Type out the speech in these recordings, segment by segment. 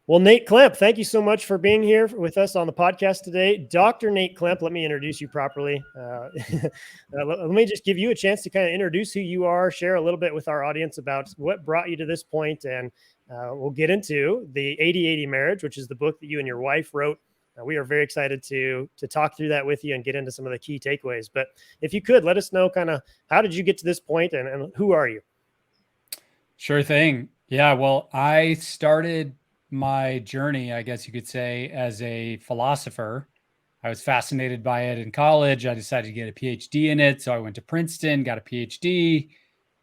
Well, Nate Klemp, thank you so much for being here with us on the podcast today. Dr. Nate Klemp, let me introduce you properly. Let me just give you a chance to kind of introduce who you are, share a little bit with our audience about what brought you to this point, and we'll get into the 80/80 marriage, which is the book that you and your wife wrote. We are very excited to talk through that with you and get into some of the key takeaways. But if you could, let us know kind of how did you get to this point and who are you? Sure thing. Yeah, well, I started my journey, I guess you could say, as a philosopher. I was fascinated by it in college. I decided to get a PhD in it. So I went to Princeton, got a PhD,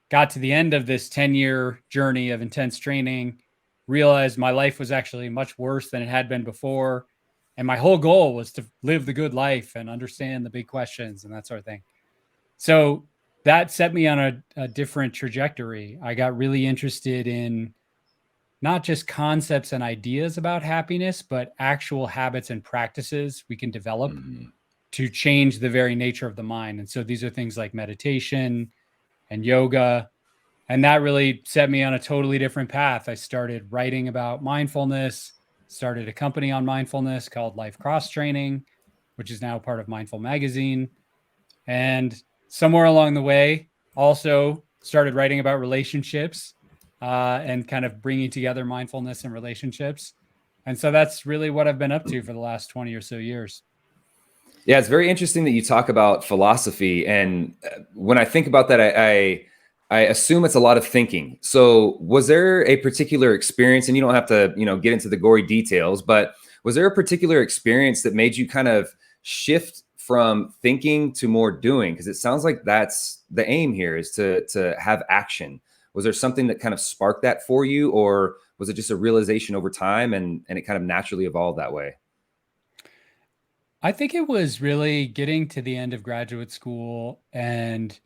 got to the end of this 10-year journey of intense training, realized my life was actually much worse than it had been before. And my whole goal was to live the good life and understand the big questions and that sort of thing. So that set me on a different trajectory. I got really interested in not just concepts and ideas about happiness, but actual habits and practices we can develop to change the very nature of the mind. And so these are things like meditation and yoga. And that really set me on a totally different path. I started writing about mindfulness, started a company on mindfulness called Life Cross Training, which is now part of Mindful Magazine. And somewhere along the way, also started writing about relationships and kind of bringing together mindfulness and relationships. And so that's really what I've been up to for the last 20 or so years. Yeah, it's very interesting that you talk about philosophy. And when I think about that, I assume it's a lot of thinking. So was there a particular experience, and you don't have to, get into the gory details, but was there a particular experience that made you kind of shift from thinking to more doing? Because it sounds like that's the aim here, is to have action. Was there something that kind of sparked that for you, or was it just a realization over time and it kind of naturally evolved that way? I think it was really getting to the end of graduate school and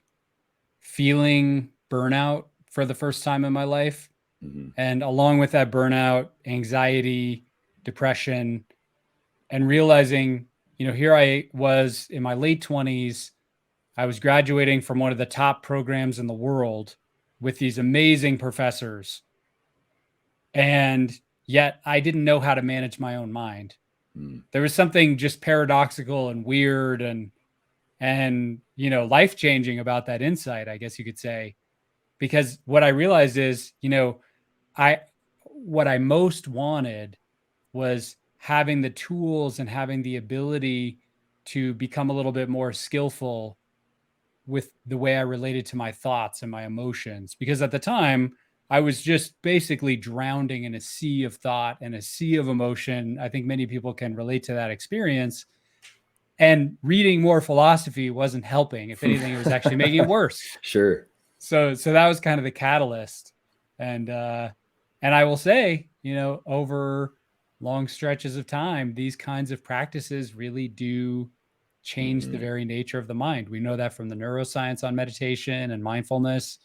feeling burnout for the first time in my life. Mm-hmm. And along with that burnout, anxiety, depression, and realizing, here I was in my late 20s. I was graduating from one of the top programs in the world with these amazing professors. And yet I didn't know how to manage my own mind. There was something just paradoxical and weird and life-changing about that insight, I guess you could say, because what I realized is, what I most wanted was having the tools and having the ability to become a little bit more skillful with the way I related to my thoughts and my emotions. Because at the time, I was just basically drowning in a sea of thought and a sea of emotion. I think many people can relate to that experience. And reading more philosophy wasn't helping. If anything, it was actually making it worse. Sure. So that was kind of the catalyst. And I will say, over long stretches of time, these kinds of practices really do change the very nature of the mind. We know that from the neuroscience on meditation and mindfulness,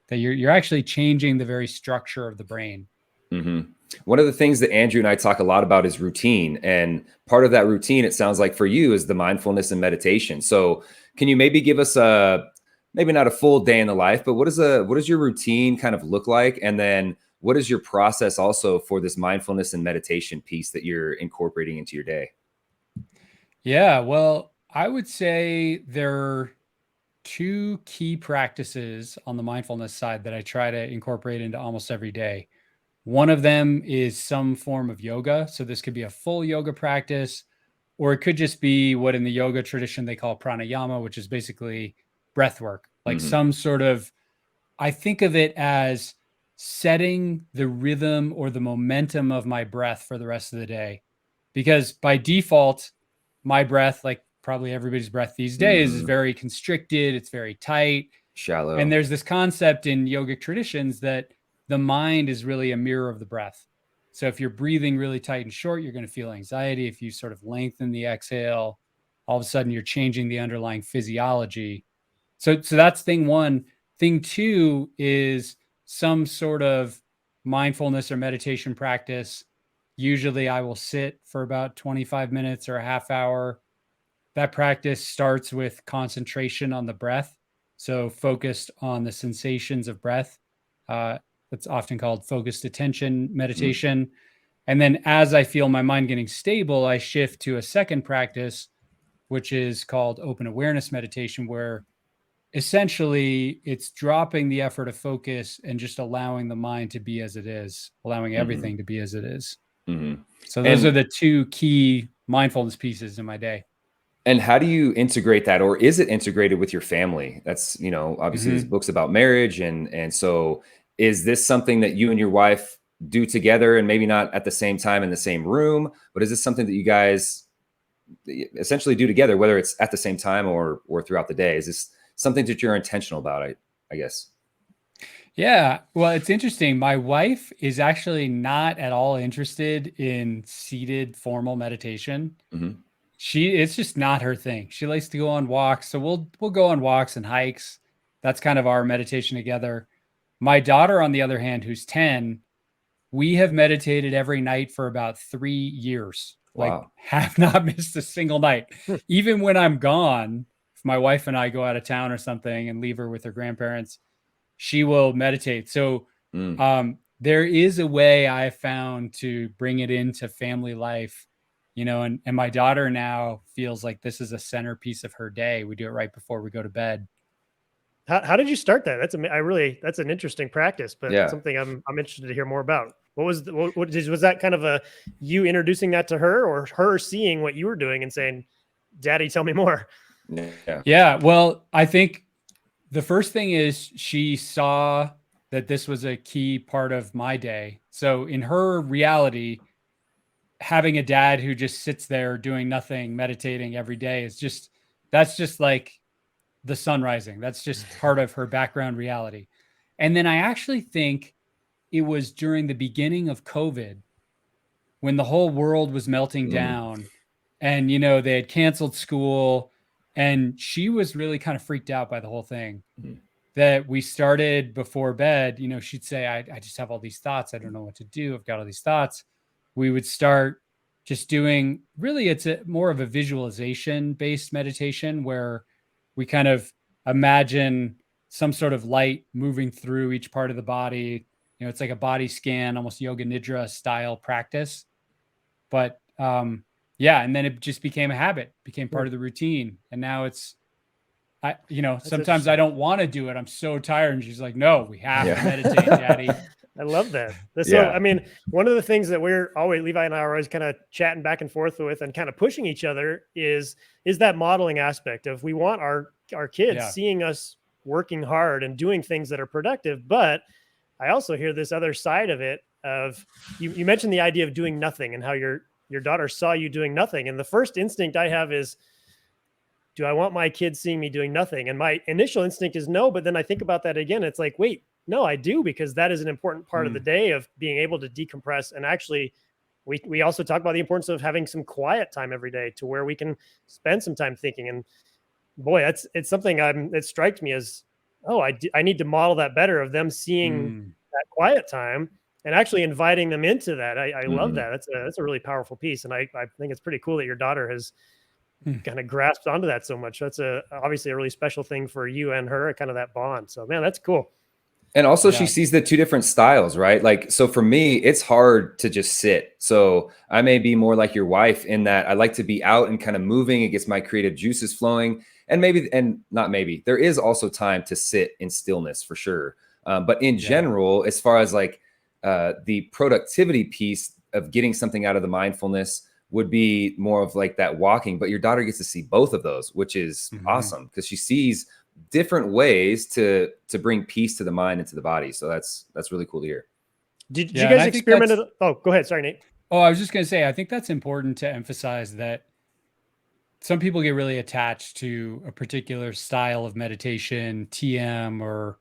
that you're actually changing the very structure of the brain. Mm-hmm. One of the things that Andrew and I talk a lot about is routine. And part of that routine, it sounds like for you, is the mindfulness and meditation. So can you maybe give us maybe not a full day in the life, but what does your routine kind of look like? And then what is your process also for this mindfulness and meditation piece that you're incorporating into your day? Yeah, well, I would say there are two key practices on the mindfulness side that I try to incorporate into almost every day. One of them is some form of yoga. So this could be a full yoga practice, or it could just be what in the yoga tradition they call pranayama, which is basically breath work, like some sort of, I think of it as setting the rhythm or the momentum of my breath for the rest of the day. Because by default, my breath, like probably everybody's breath these days, is very constricted. It's very tight, shallow. And there's this concept in yogic traditions that the mind is really a mirror of the breath. So if you're breathing really tight and short, you're going to feel anxiety. If you sort of lengthen the exhale, all of a sudden you're changing the underlying physiology. So that's thing one. Thing two is some sort of mindfulness or meditation practice. Usually I will sit for about 25 minutes or a half hour. That practice starts with concentration on the breath. So focused on the sensations of breath. That's often called focused attention meditation. And then as I feel my mind getting stable, I shift to a second practice, which is called open awareness meditation, where essentially it's dropping the effort of focus and just allowing the mind to be as it is, allowing everything to be as it is. So those are the two key mindfulness pieces in my day. And how do you integrate that, or is it integrated with your family? That's, obviously there's books about marriage. And so is this something that you and your wife do together, and maybe not at the same time in the same room, but is this something that you guys essentially do together, whether it's at the same time or throughout the day? Is this something that you're intentional about, I guess? Yeah. Well, it's interesting. My wife is actually not at all interested in seated formal meditation. It's just not her thing. She likes to go on walks. So we'll go on walks and hikes. That's kind of our meditation together. My daughter, on the other hand, who's 10, we have meditated every night for about 3 years. Wow. Like, have not missed a single night. Even when I'm gone, if my wife and I go out of town or something and leave her with her grandparents, she will meditate. So there is a way I found to bring it into family life, and my daughter now feels like this is a centerpiece of her day. We do it right before we go to bed. How did you start that? That's an interesting practice, but Yeah. something I'm interested to hear more about. What was was that kind of you introducing that to her, or her seeing what you were doing and saying, "Daddy, tell me more"? Yeah. Well, I think the first thing is she saw that this was a key part of my day. So in her reality, having a dad who just sits there doing nothing, meditating every day that's just like the sun rising. That's just part of her background reality. And then I actually think it was during the beginning of COVID when the whole world was melting down and, they had canceled school, and she was really kind of freaked out by the whole thing. That we started before bed, she'd say, I just have all these thoughts. I don't know what to do. I've got all these thoughts. We would start just doing, really, it's more of a visualization based meditation where we kind of imagine some sort of light moving through each part of the body. It's like a body scan, almost yoga nidra style practice. But and then it just became a habit, became part of the routine. And now sometimes I don't want to do it. I'm so tired. And she's like, no, we have to meditate, Daddy. I love that. So, I mean, one of the things that Levi and I are always kind of chatting back and forth with and kind of pushing each other is that modeling aspect of, we want our kids seeing us working hard and doing things that are productive. But I also hear this other side of it of, you mentioned the idea of doing nothing and how your daughter saw you doing nothing. And the first instinct I have is, do I want my kids seeing me doing nothing? And my initial instinct is no, but then I think about that again. It's like, wait, no, I do, because that is an important part of the day of being able to decompress. And actually, we also talk about the importance of having some quiet time every day to where we can spend some time thinking. And boy, it's something it strikes me as, I need to model that better, of them seeing that quiet time and actually inviting them into that. I love that. That's a really powerful piece. And I think it's pretty cool that your daughter has kind of grasped onto that so much. That's obviously a really special thing for you and her, kind of that bond. So, man, that's cool. And also she sees the two different styles, right? Like, so for me, it's hard to just sit. So I may be more like your wife in that I like to be out and kind of moving. It gets my creative juices flowing. And there is also time to sit in stillness for sure. But in general, as far as like the productivity piece of getting something out of the mindfulness would be more of like that walking. But your daughter gets to see both of those, which is awesome, because she sees different ways to bring peace to the mind and to the body. So that's really cool to hear. Did you guys experiment? Oh, go ahead. Sorry, Nate. Oh, I was just going to say, I think that's important to emphasize that some people get really attached to a particular style of meditation, TM, or,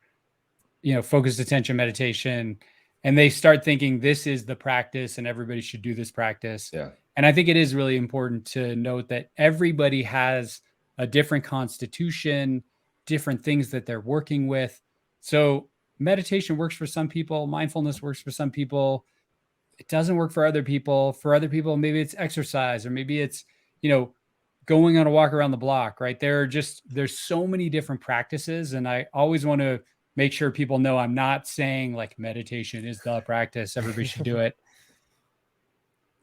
focused attention meditation. And they start thinking this is the practice and everybody should do this practice. Yeah. And I think it is really important to note that everybody has a different constitution, different things that they're working with. So meditation works for some people. Mindfulness works for some people. It doesn't work for other people. For other people, maybe it's exercise, or maybe it's, going on a walk around the block, right? There's so many different practices. And I always want to make sure people know I'm not saying like meditation is the practice, everybody should do it.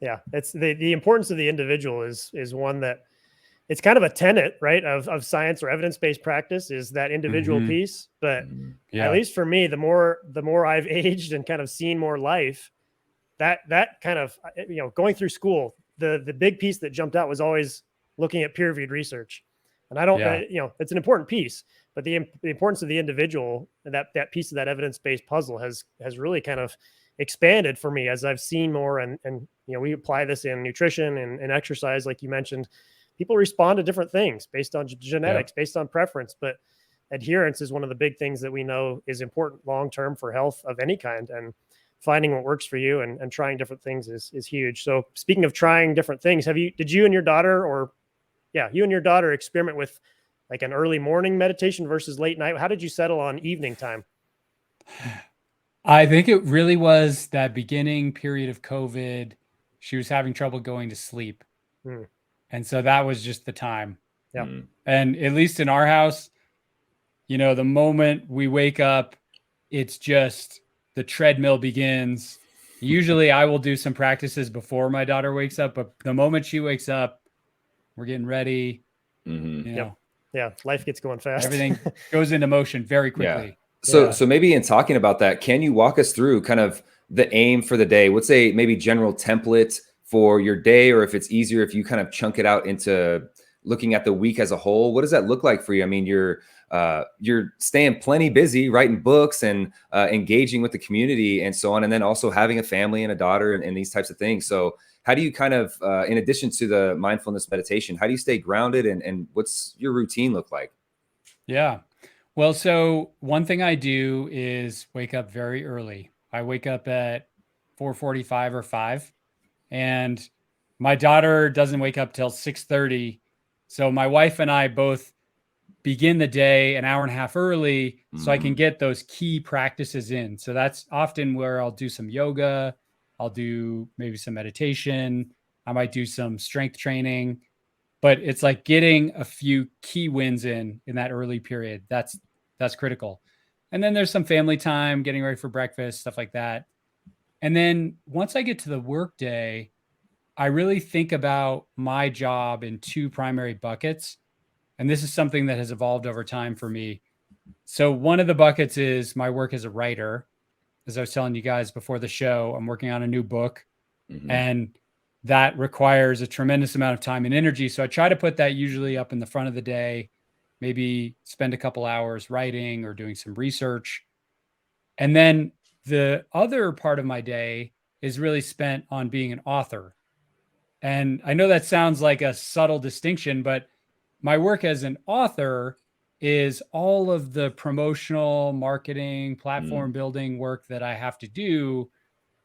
Yeah. It's the importance of the individual is one that it's kind of a tenet, right, of science or evidence-based practice is that individual piece. But at Yeah. least for me, the more I've aged and kind of seen more life, that kind of, going through school, the big piece that jumped out was always looking at peer-reviewed research. And I don't, Yeah. it's an important piece, but the importance of the individual, that piece of that evidence-based puzzle has really kind of expanded for me as I've seen more. And we apply this in nutrition and exercise, like you mentioned. People respond to different things based on genetics, based on preference, but adherence is one of the big things that we know is important long-term for health of any kind. And finding what works for you and trying different things is huge. So speaking of trying different things, did you and your daughter experiment with like an early morning meditation versus late night? How did you settle on evening time? I think it really was that beginning period of COVID. She was having trouble going to sleep. And so that was just the time. Yeah. And at least in our house, the moment we wake up, it's just the treadmill begins. Usually I will do some practices before my daughter wakes up, but the moment she wakes up, we're getting ready. Yeah. Life gets going fast. Everything goes into motion very quickly. Yeah. So maybe in talking about that, can you walk us through kind of the aim for the day? What's a maybe general template for your day, or if it's easier, if you kind of chunk it out into looking at the week as a whole? What does that look like for you? I mean, you're staying plenty busy, writing books and engaging with the community and so on, and then also having a family and a daughter and these types of things. So how do you kind of, in addition to the mindfulness meditation, how do you stay grounded and what's your routine look like? Yeah. Well, so one thing I do is wake up very early. I wake up at 4:45 or 5, and my daughter doesn't wake up till 6:30. So my wife and I both begin the day an hour and a half early so I can get those key practices in. So that's often where I'll do some yoga. I'll do maybe some meditation. I might do some strength training, but it's like getting a few key wins in that early period. That's critical. And then there's some family time, getting ready for breakfast, stuff like that. And then once I get to the work day, I really think about my job in two primary buckets. And this is something that has evolved over time for me. So one of the buckets is my work as a writer. As I was telling you guys before the show, I'm working on a new book, and that requires a tremendous amount of time and energy. So I try to put that usually up in the front of the day, maybe spend a couple hours writing or doing some research. And then the other part of my day is really spent on being an author. And I know that sounds like a subtle distinction, but my work as an author is all of the promotional, marketing, platform building work that I have to do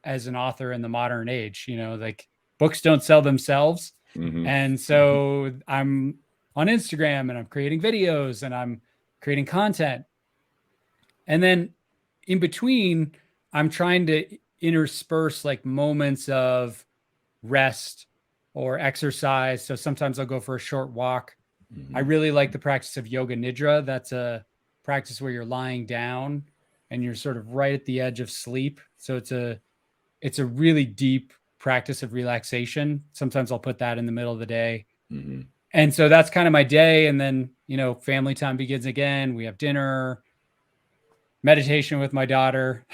as an author in the modern age. Like books don't sell themselves. And so I'm on Instagram and I'm creating videos and I'm creating content. And then in between, I'm trying to intersperse like moments of rest or exercise. So sometimes I'll go for a short walk. I really like the practice of yoga nidra. That's a practice where you're lying down and you're sort of right at the edge of sleep. So it's a really deep practice of relaxation. Sometimes I'll put that in the middle of the day. And so that's kind of my day. And then, family time begins again. We have dinner, meditation with my daughter.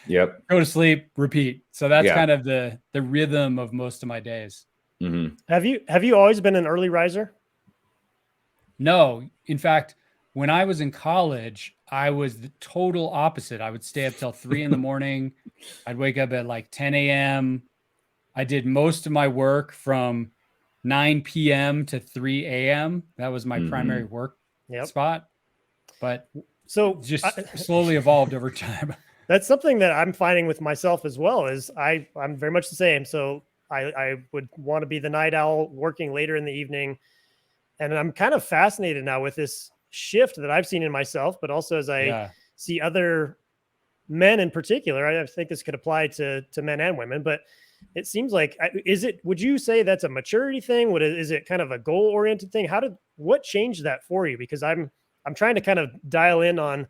Yep. Go to sleep, repeat. So that's kind of the rhythm of most of my days. Have you always been an early riser? No. In fact, when I was in college, I was the total opposite. I would stay up till 3 a.m. I'd wake up at like 10 a.m. I did most of my work from 9 p.m. to 3 a.m. That was my primary work spot. But so just slowly evolved over time. That's something that I'm finding with myself as well. Is I'm very much the same. So I would want to be the night owl, working later in the evening. And I'm kind of fascinated now with this shift that I've seen in myself, but also as I see other men in particular. I think this could apply to men and women, but it seems like, would you say that's a maturity thing? Is it kind of a goal oriented thing? What changed that for you? Because I'm trying to kind of dial in on,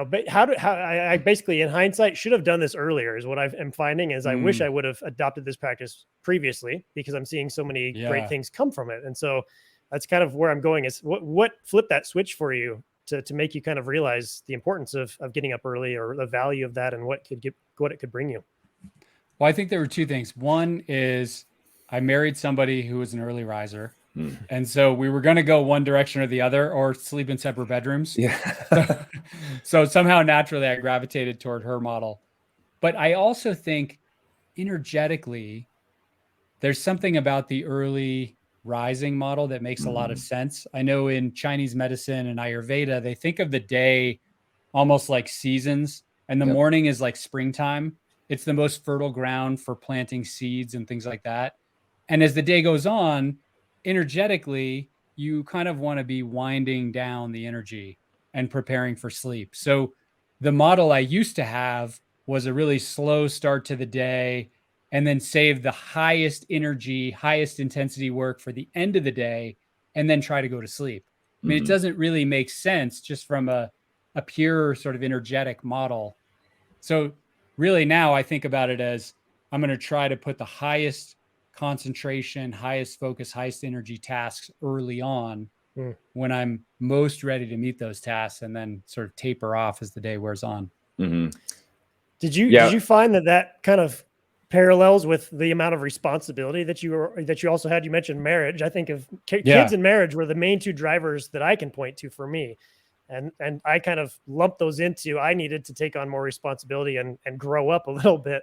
but how I basically in hindsight should have done this earlier is what I'm finding is I wish I would have adopted this practice previously because I'm seeing so many great things come from it. And so that's kind of where I'm going is what flipped that switch for you to make you kind of realize the importance of getting up early or the value of that and what it could bring you. Well, I think there were two things. One is I married somebody who was an early riser. And so we were going to go one direction or the other or sleep in separate bedrooms. Yeah. So somehow naturally I gravitated toward her model. But I also think energetically, there's something about the early rising model that makes a lot of sense. I know in Chinese medicine and Ayurveda, they think of the day almost like seasons, and the morning is like springtime. It's the most fertile ground for planting seeds and things like that. And as the day goes on, energetically, you kind of want to be winding down the energy and preparing for sleep. So the model I used to have was a really slow start to the day and then save the highest energy, highest intensity work for the end of the day and then try to go to sleep. I mean, it doesn't really make sense just from a pure sort of energetic model. So really now I think about it as I'm going to try to put the highest concentration, highest focus, highest energy tasks early on when I'm most ready to meet those tasks and then sort of taper off as the day wears on. Did you find that kind of parallels with the amount of responsibility that you also had? You mentioned marriage. I think of kids and marriage were the main two drivers that I can point to for me. And I kind of lumped those into, I needed to take on more responsibility and grow up a little bit.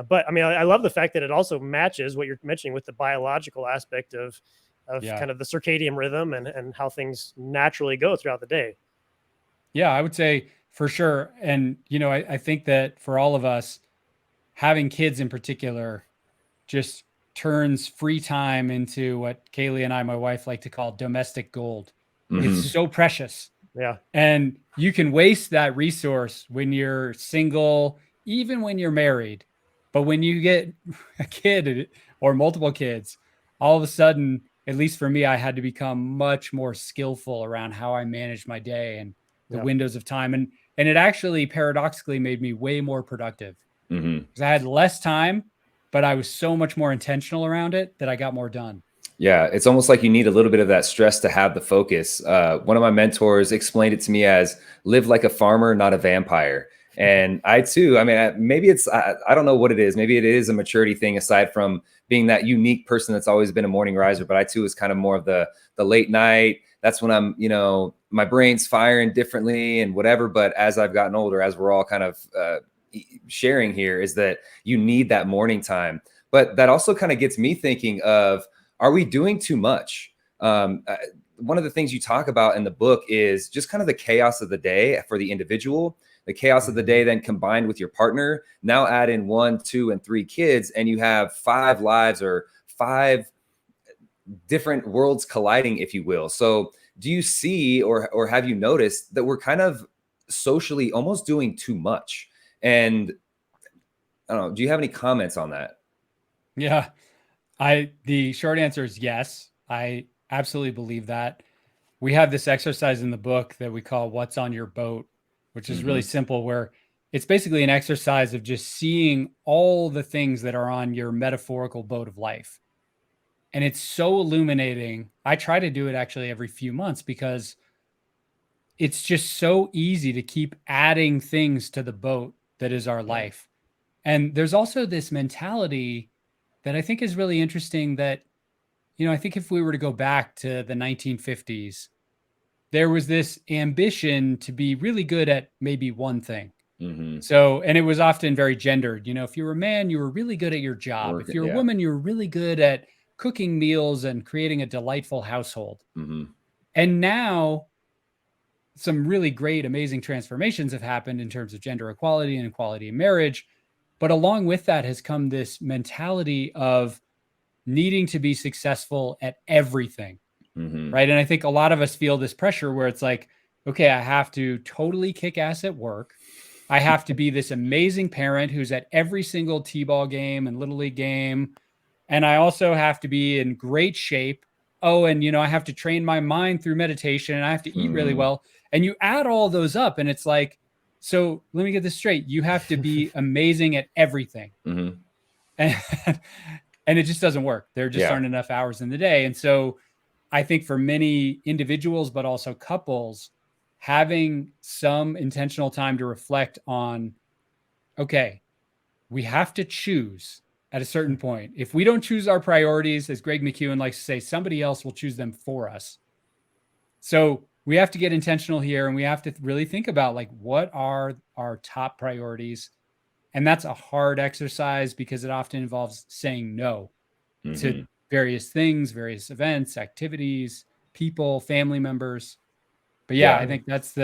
But I mean, I love the fact that it also matches what you're mentioning with the biological aspect of kind of the circadian rhythm and how things naturally go throughout the day. Yeah, I would say for sure. And, I think that for all of us, having kids in particular just turns free time into what Kaylee and I, my wife, like to call domestic gold. It's so precious. Yeah. And you can waste that resource when you're single, even when you're married. But when you get a kid or multiple kids, all of a sudden, at least for me, I had to become much more skillful around how I managed my day and the windows of time. And it actually paradoxically made me way more productive because I had less time, but I was so much more intentional around it that I got more done. Yeah, it's almost like you need a little bit of that stress to have the focus. One of my mentors explained it to me as live like a farmer, not a vampire. And I too, I mean, maybe it's, I don't know what it is. Maybe it is a maturity thing aside from being that unique person that's always been a morning riser. But I too is kind of more of the late night. That's when I'm, my brain's firing differently and whatever. But as I've gotten older, as we're all kind of sharing here, is that you need that morning time. But that also kind of gets me thinking of, are we doing too much? One of the things you talk about in the book is just kind of the chaos of the day for the individual, the chaos of the day, then combined with your partner. Now add in 1, 2, and 3 kids, and you have 5 lives or 5 different worlds colliding, if you will. So do you see or have you noticed that we're kind of socially almost doing too much? And I don't know, do you have any comments on that? Yeah. The short answer is yes. I absolutely believe that. We have this exercise in the book that we call What's on Your Boat, which is really simple, where it's basically an exercise of just seeing all the things that are on your metaphorical boat of life. And it's so illuminating. I try to do it actually every few months because it's just so easy to keep adding things to the boat that is our life. And there's also this mentality that I think is really interesting that, I think if we were to go back to the 1950s, there was this ambition to be really good at maybe one thing. So, and it was often very gendered. If you were a man, you were really good at your job. If you're a woman, you were really good at cooking meals and creating a delightful household. And now some really great, amazing transformations have happened in terms of gender equality and equality in marriage. But along with that has come this mentality of needing to be successful at everything. Right. And I think a lot of us feel this pressure where it's like, okay, I have to totally kick ass at work. I have to be this amazing parent who's at every single t-ball game and little league game. And I also have to be in great shape. Oh, and I have to train my mind through meditation and I have to eat really well. And you add all those up and it's like, so let me get this straight. You have to be amazing at everything. Mm-hmm. And it just doesn't work. There just aren't enough hours in the day. And so I think for many individuals, but also couples, having some intentional time to reflect on, okay, we have to choose at a certain point. If we don't choose our priorities, as Greg McKeown likes to say, somebody else will choose them for us. So we have to get intentional here, and we have to really think about, like, what are our top priorities? And that's a hard exercise because it often involves saying no to various things, various events, activities, people, family members. But I think that's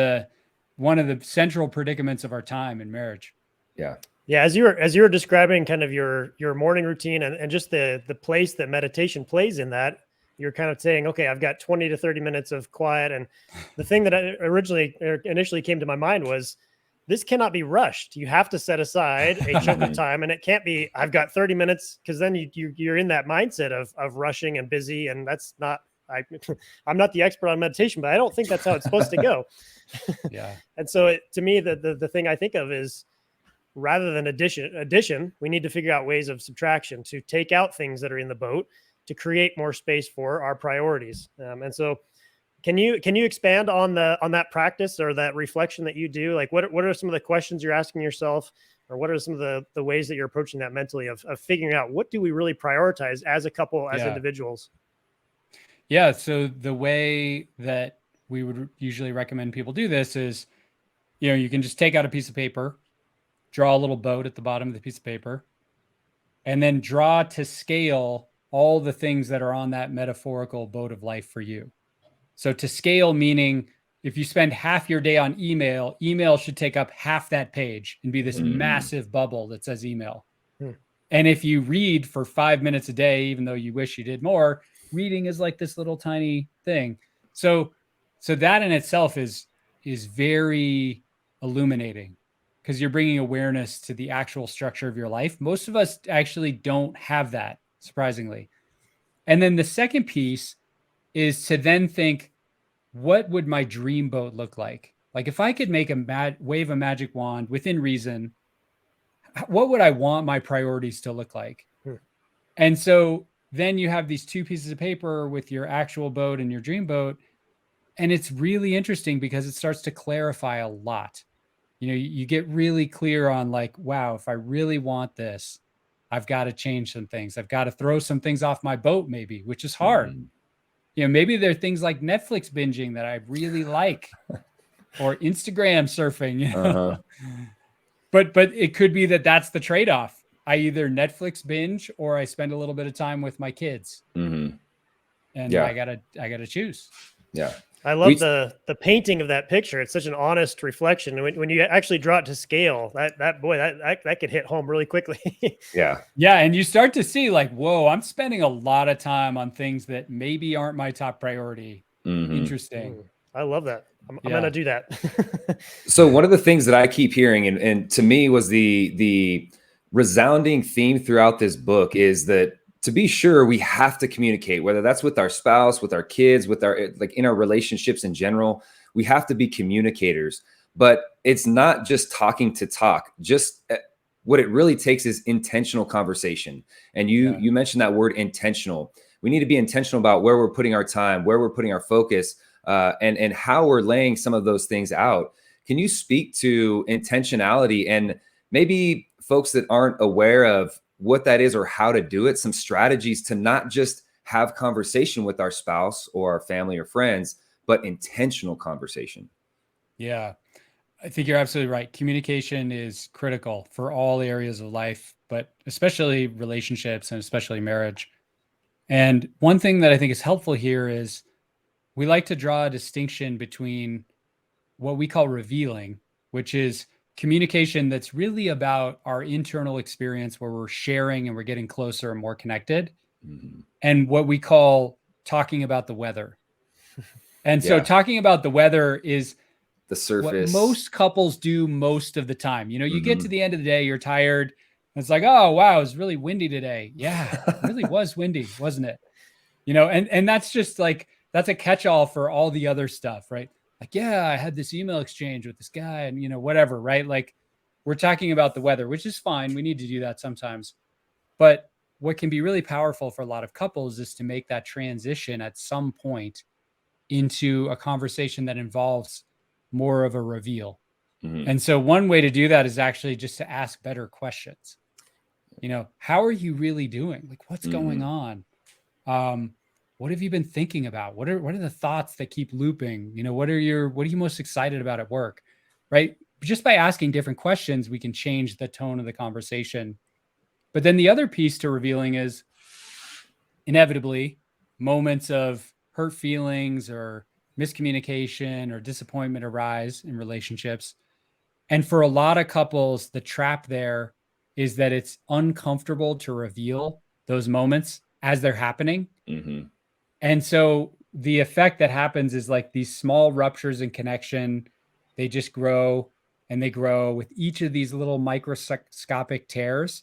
one of the central predicaments of our time in marriage. Yeah. Yeah. As you were describing kind of your morning routine and just the place that meditation plays in that, you're kind of saying, okay, I've got 20 to 30 minutes of quiet. And the thing that initially came to my mind was, this cannot be rushed. You have to set aside a chunk of time, and it can't be, I've got 30 minutes, because then you're in that mindset of rushing and busy. And that's not, I'm not the expert on meditation, but I don't think that's how it's supposed to go. Yeah. And so to me, the thing I think of is, rather than addition, we need to figure out ways of subtraction to take out things that are in the boat to create more space for our priorities. And so can you expand on that practice or that reflection that you do? Like, what are some of the questions you're asking yourself, or what are some of the ways that you're approaching that mentally of figuring out what do we really prioritize as a couple, as individuals? Yeah. So the way that we would usually recommend people do this is, you can just take out a piece of paper, draw a little boat at the bottom of the piece of paper, and then draw to scale all the things that are on that metaphorical boat of life for you. So to scale, meaning if you spend half your day on email should take up half that page and be this massive bubble that says email. And if you read for 5 minutes a day, even though you wish you did more, reading is like this little tiny thing. So that in itself is very illuminating, because you're bringing awareness to the actual structure of your life. Most of us actually don't have that, surprisingly. And then the second piece is to then think, what would my dream boat look like? Like, if I could make wave a magic wand within reason, what would I want my priorities to look like? And so then you have these two pieces of paper with your actual boat and your dream boat. And it's really interesting because it starts to clarify a lot. You get really clear on, like, wow, if I really want this, I've got to change some things. I've got to throw some things off my boat, maybe, which is hard. Maybe there are things like Netflix binging that I really like, or Instagram surfing, but it could be that that's the trade-off. I either Netflix binge or I spend a little bit of time with my kids. And I gotta choose. Yeah. I love the painting of that picture. It's such an honest reflection. When you actually draw it to scale, that could hit home really quickly. Yeah. And you start to see, like, whoa, I'm spending a lot of time on things that maybe aren't my top priority. Interesting. I love that. I'm going to do that. So one of the things that I keep hearing, and to me was the resounding theme throughout this book, is that, to be sure, we have to communicate, whether that's with our spouse, with our kids, with in our relationships in general. We have to be communicators, but it's not just talking to talk. Just what it really takes is intentional conversation. And you mentioned that word, intentional. We need to be intentional about where we're putting our time, where we're putting our focus, and how we're laying some of those things out. Can you speak to intentionality, and maybe folks that aren't aware of what that is or how to do it, some strategies to not just have conversation with our spouse or our family or friends, but intentional conversation? Yeah, I think you're absolutely right. Communication is critical for all areas of life, but especially relationships and especially marriage. And one thing that I think is helpful here is we like to draw a distinction between what we call revealing, which is communication that's really about our internal experience, where we're sharing and we're getting closer and more connected, and what we call talking about the weather. And so talking about the weather is the surface. What most couples do most of the time. You get to the end of the day, you're tired. And it's like, oh, wow, it was really windy today. Yeah, it really was windy, wasn't it? And that's just like, that's a catch-all for all the other stuff, right? like, yeah, I had this email exchange with this guy and, whatever, right? Like we're talking about the weather, which is fine. We need to do that sometimes. But what can be really powerful for a lot of couples is to make that transition at some point into a conversation that involves more of a reveal. And so one way to do that is actually just to ask better questions. How are you really doing? Like, what's going on? What have you been thinking about? What are the thoughts that keep looping? What are you most excited about at work? Right? Just by asking different questions, we can change the tone of the conversation. But then the other piece to revealing is inevitably moments of hurt feelings or miscommunication or disappointment arise in relationships. And for a lot of couples, the trap there is that it's uncomfortable to reveal those moments as they're happening. And so the effect that happens is like these small ruptures in connection, they just grow and they grow with each of these little microscopic tears.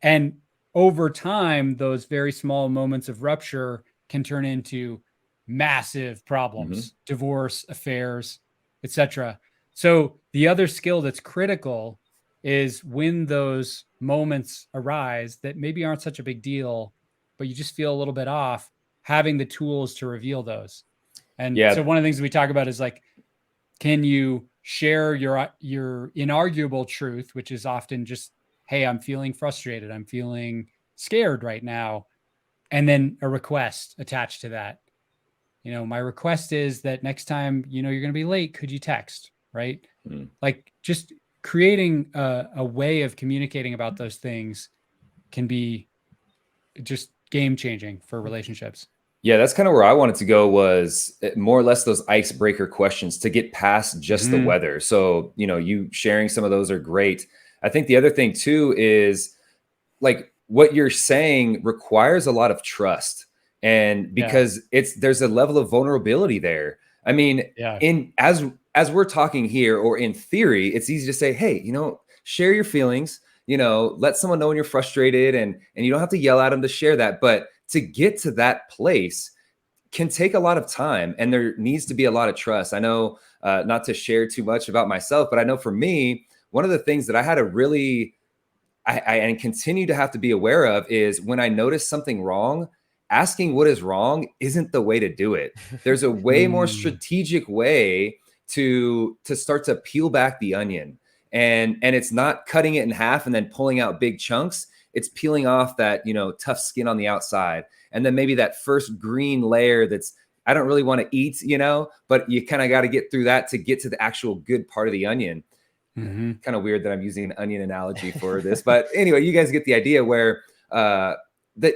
And over time, those very small moments of rupture can turn into massive problems, divorce, affairs, etc. So the other skill that's critical is when those moments arise that maybe aren't such a big deal, but you just feel a little bit off, having the tools to reveal those. And so one of the things we talk about is like, can you share your inarguable truth, which is often just, hey, I'm feeling frustrated. I'm feeling scared right now. And then a request attached to that. My request is that next time, you're going to be late, could you text? Right? Like just creating a way of communicating about those things can be just game changing for relationships. Yeah, that's kind of where I wanted to go, was more or less those icebreaker questions to get past just the weather. So, you sharing some of those are great. I think the other thing too is like what you're saying requires a lot of trust. And because there's a level of vulnerability there. I mean, as we're talking here, or in theory, it's easy to say, hey, share your feelings, let someone know when you're frustrated, and you don't have to yell at them to share that. But to get to that place can take a lot of time, and there needs to be a lot of trust. I know, not to share too much about myself, but I know for me, one of the things that I had to really, and continue to have to be aware of is when I notice something wrong, asking what is wrong isn't the way to do it. There's a way more strategic way to start to peel back the onion. And it's not cutting it in half and then pulling out big chunks. It's peeling off that, tough skin on the outside. And then maybe that first green layer that's, I don't really want to eat, but you kind of got to get through that to get to the actual good part of the onion. Kind of weird that I'm using an onion analogy for this, but anyway, you guys get the idea, where that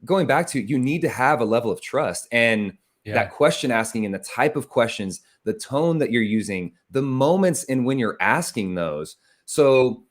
going back to, you need to have a level of trust, and that question asking, and the type of questions, the tone that you're using, the moments in when you're asking those. So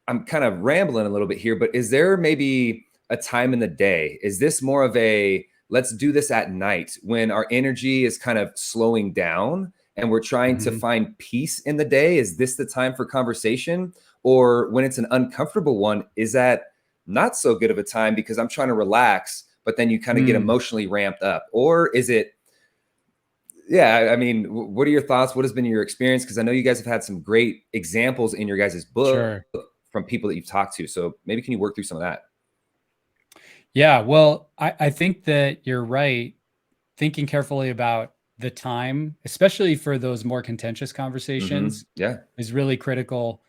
I'm kind of rambling a little bit here, but is there maybe a time in the day? Is this more of a, let's do this at night when our energy is kind of slowing down and we're trying to find peace in the day? Is this the time for conversation? Or when it's an uncomfortable one, is that not so good of a time because I'm trying to relax, but then you kind of get emotionally ramped up? Or is it, I mean, what are your thoughts? What has been your experience? Because I know you guys have had some great examples in your guys' book from people that you've talked to. So maybe can you work through some of that? Yeah, well, I think that you're right. Thinking carefully about the time, especially for those more contentious conversations, is really critical.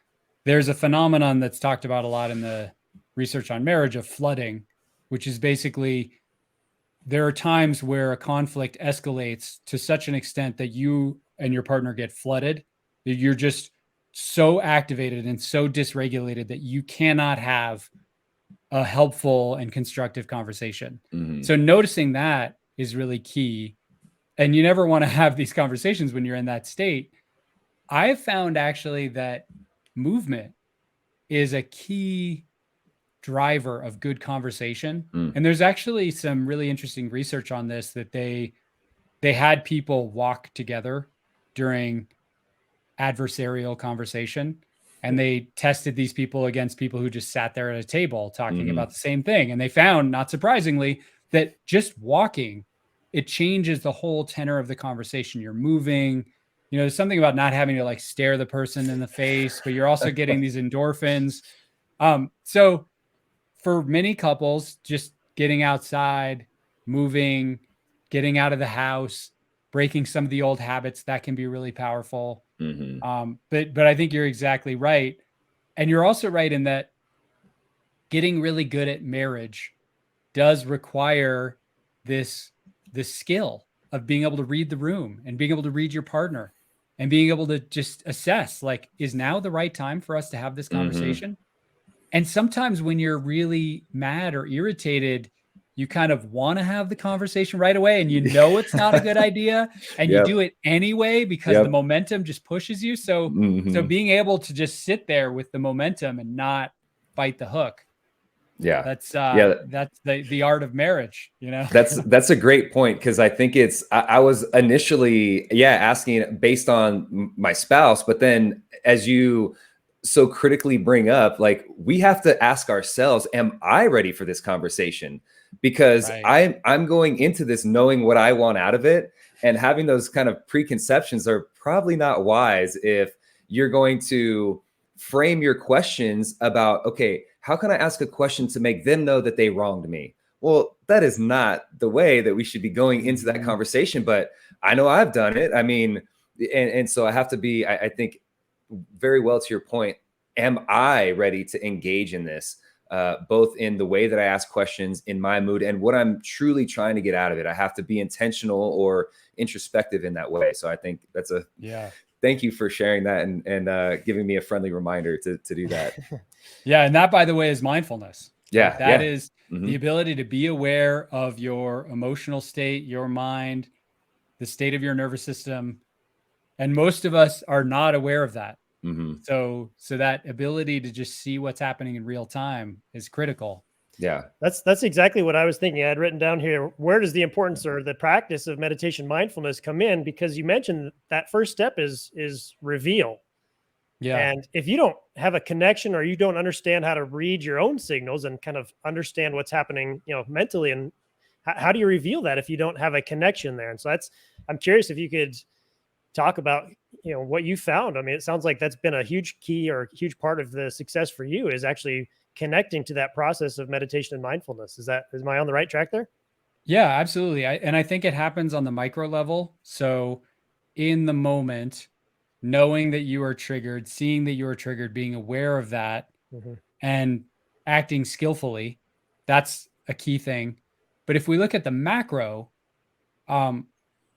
There's a phenomenon that's talked about a lot in the research on marriage of flooding, which is basically there are times where a conflict escalates to such an extent that you and your partner get flooded, that you're just so activated and so dysregulated that you cannot have a helpful and constructive conversation. So noticing that is really key. And you never want to have these conversations when you're in that state. I've found actually that movement is a key driver of good conversation. And there's actually some really interesting research on this, that they had people walk together during adversarial conversation, and they tested these people against people who just sat there at a table talking about the same thing. And they found, not surprisingly, that just walking it changes the whole tenor of the conversation. You're moving, there's something about not having to like stare the person in the face, but you're also getting these endorphins. So for many couples, just getting outside, moving, getting out of the house, breaking some of the old habits, that can be really powerful. But I think you're exactly right. And you're also right in that getting really good at marriage does require this skill of being able to read the room and being able to read your partner and being able to just assess, like, is now the right time for us to have this conversation? And sometimes when you're really mad or irritated, you kind of want to have the conversation right away, and it's not a good idea, and you do it anyway because the momentum just pushes you. So being able to just sit there with the momentum and not bite the hook. That's the art of marriage, That's a great point, because I think I was initially asking based on my spouse, but then as you so critically bring up, like, we have to ask ourselves, am I ready for this conversation? Because I'm going into this knowing what I want out of it, and having those kind of preconceptions are probably not wise if you're going to frame your questions about, okay, how can I ask a question to make them know that they wronged me? Well, that is not the way that we should be going into that conversation, but I know I've done it. I mean, and so I have to be, I think, very well to your point, am I ready to engage in this? Both in the way that I ask questions, in my mood, and what I'm truly trying to get out of it. I have to be intentional or introspective in that way. So I think that's thank you for sharing that and giving me a friendly reminder to do that. And that, by the way, is mindfulness. Yeah. That is the ability to be aware of your emotional state, your mind, the state of your nervous system. And most of us are not aware of that. So that ability to just see what's happening in real time is critical. Yeah, that's exactly what I was thinking. I had written down here, where does the importance or the practice of meditation mindfulness come in? Because you mentioned that first step is reveal. Yeah. And if you don't have a connection, or you don't understand how to read your own signals and kind of understand what's happening, mentally, and how do you reveal that if you don't have a connection there? And so I'm curious if you could talk about, what you found. I mean, it sounds like that's been a huge key or huge part of the success for you, is actually connecting to that process of meditation and mindfulness. Am I on the right track there? Yeah, absolutely. I think it happens on the micro level. So in the moment, knowing that you are triggered, seeing that you are triggered, being aware of that, and acting skillfully, that's a key thing. But if we look at the macro,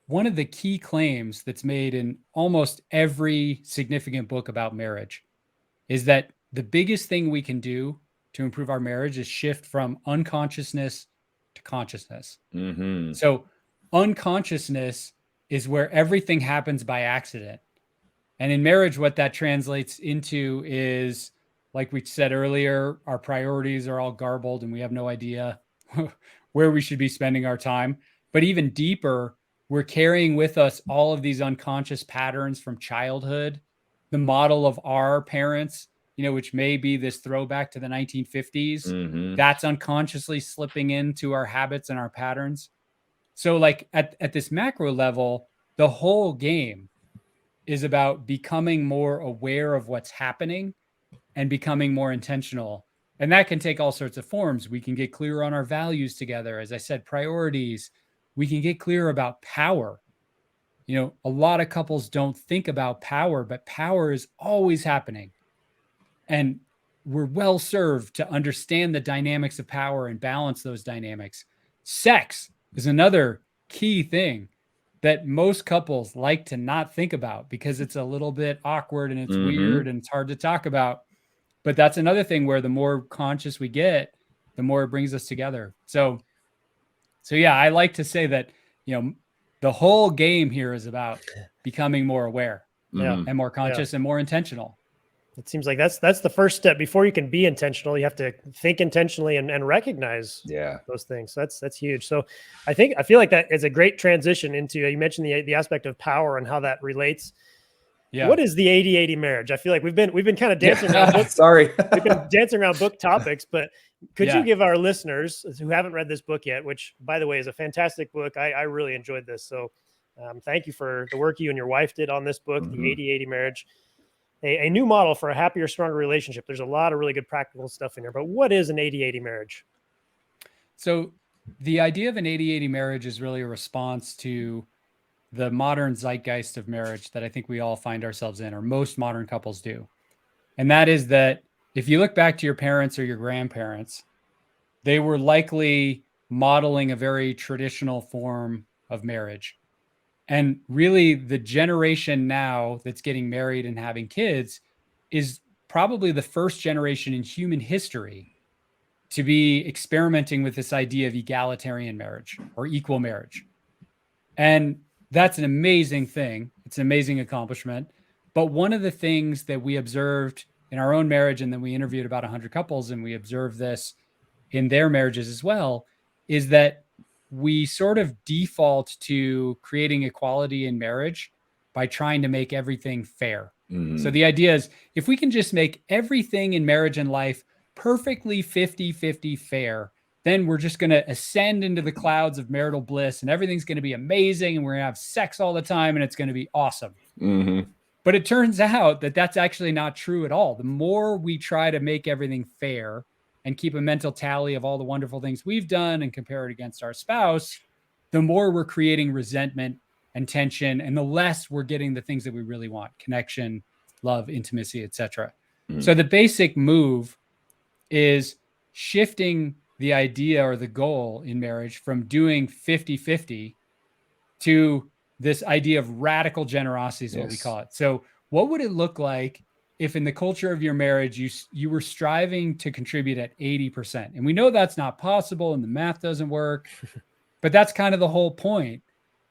one of the key claims that's made in almost every significant book about marriage is that the biggest thing we can do to improve our marriage is shift from unconsciousness to consciousness. So unconsciousness is where everything happens by accident. And in marriage, what that translates into is, like we said earlier, our priorities are all garbled and we have no idea where we should be spending our time. But even deeper, we're carrying with us all of these unconscious patterns from childhood, the model of our parents, which may be this throwback to the 1950s. That's unconsciously slipping into our habits and our patterns. So like at this macro level, the whole game is about becoming more aware of what's happening and becoming more intentional. And that can take all sorts of forms. We can get clear on our values together. As I said, priorities. We can get clear about power. A lot of couples don't think about power, but power is always happening. And we're well served to understand the dynamics of power and balance those dynamics. Sex is another key thing that most couples like to not think about because it's a little bit awkward and it's weird and it's hard to talk about. But that's another thing where the more conscious we get, the more it brings us together. So yeah, I like to say that, the whole game here is about becoming more aware and more conscious and more intentional. It seems like that's the first step. Before you can be intentional, you have to think intentionally and recognize those things. So that's huge. So I feel like that is a great transition into, you mentioned the aspect of power and how that relates. Yeah. What is the 80-80 marriage? I feel like we've been kind of dancing around books. Sorry. We've been dancing around book topics, but Could you give our listeners who haven't read this book yet, which by the way is a fantastic book, I really enjoyed this. So thank you for the work you and your wife did on this book, The 80-80 Marriage, a new model for a happier, stronger relationship. There's a lot of really good practical stuff in here, but what is an 80-80 marriage? So the idea of an 80-80 marriage is really a response to the modern zeitgeist of marriage that I think we all find ourselves in, or most modern couples do. And that is that if you look back to your parents or your grandparents, they were likely modeling a very traditional form of marriage. And really, the generation now that's getting married and having kids is probably the first generation in human history to be experimenting with this idea of egalitarian marriage or equal marriage. And that's an amazing thing. It's an amazing accomplishment. But one of the things that we observed in our own marriage, and then we interviewed about 100 couples, and we observed this in their marriages as well, is that we sort of default to creating equality in marriage by trying to make everything fair. So the idea is if we can just make everything in marriage and life perfectly 50-50 fair, then we're just going to ascend into the clouds of marital bliss and everything's going to be amazing and we're going to have sex all the time and it's going to be awesome. But it turns out that that's actually not true at all. The more we try to make everything fair and keep a mental tally of all the wonderful things we've done and compare it against our spouse, the more we're creating resentment and tension, and the less we're getting the things that we really want: connection, love, intimacy, etc. So the basic move is shifting the idea or the goal in marriage from doing 50-50 to this idea of radical generosity is what we call it. So what would it look like if in the culture of your marriage, you were striving to contribute at 80%? And we know that's not possible and the math doesn't work, but that's kind of the whole point,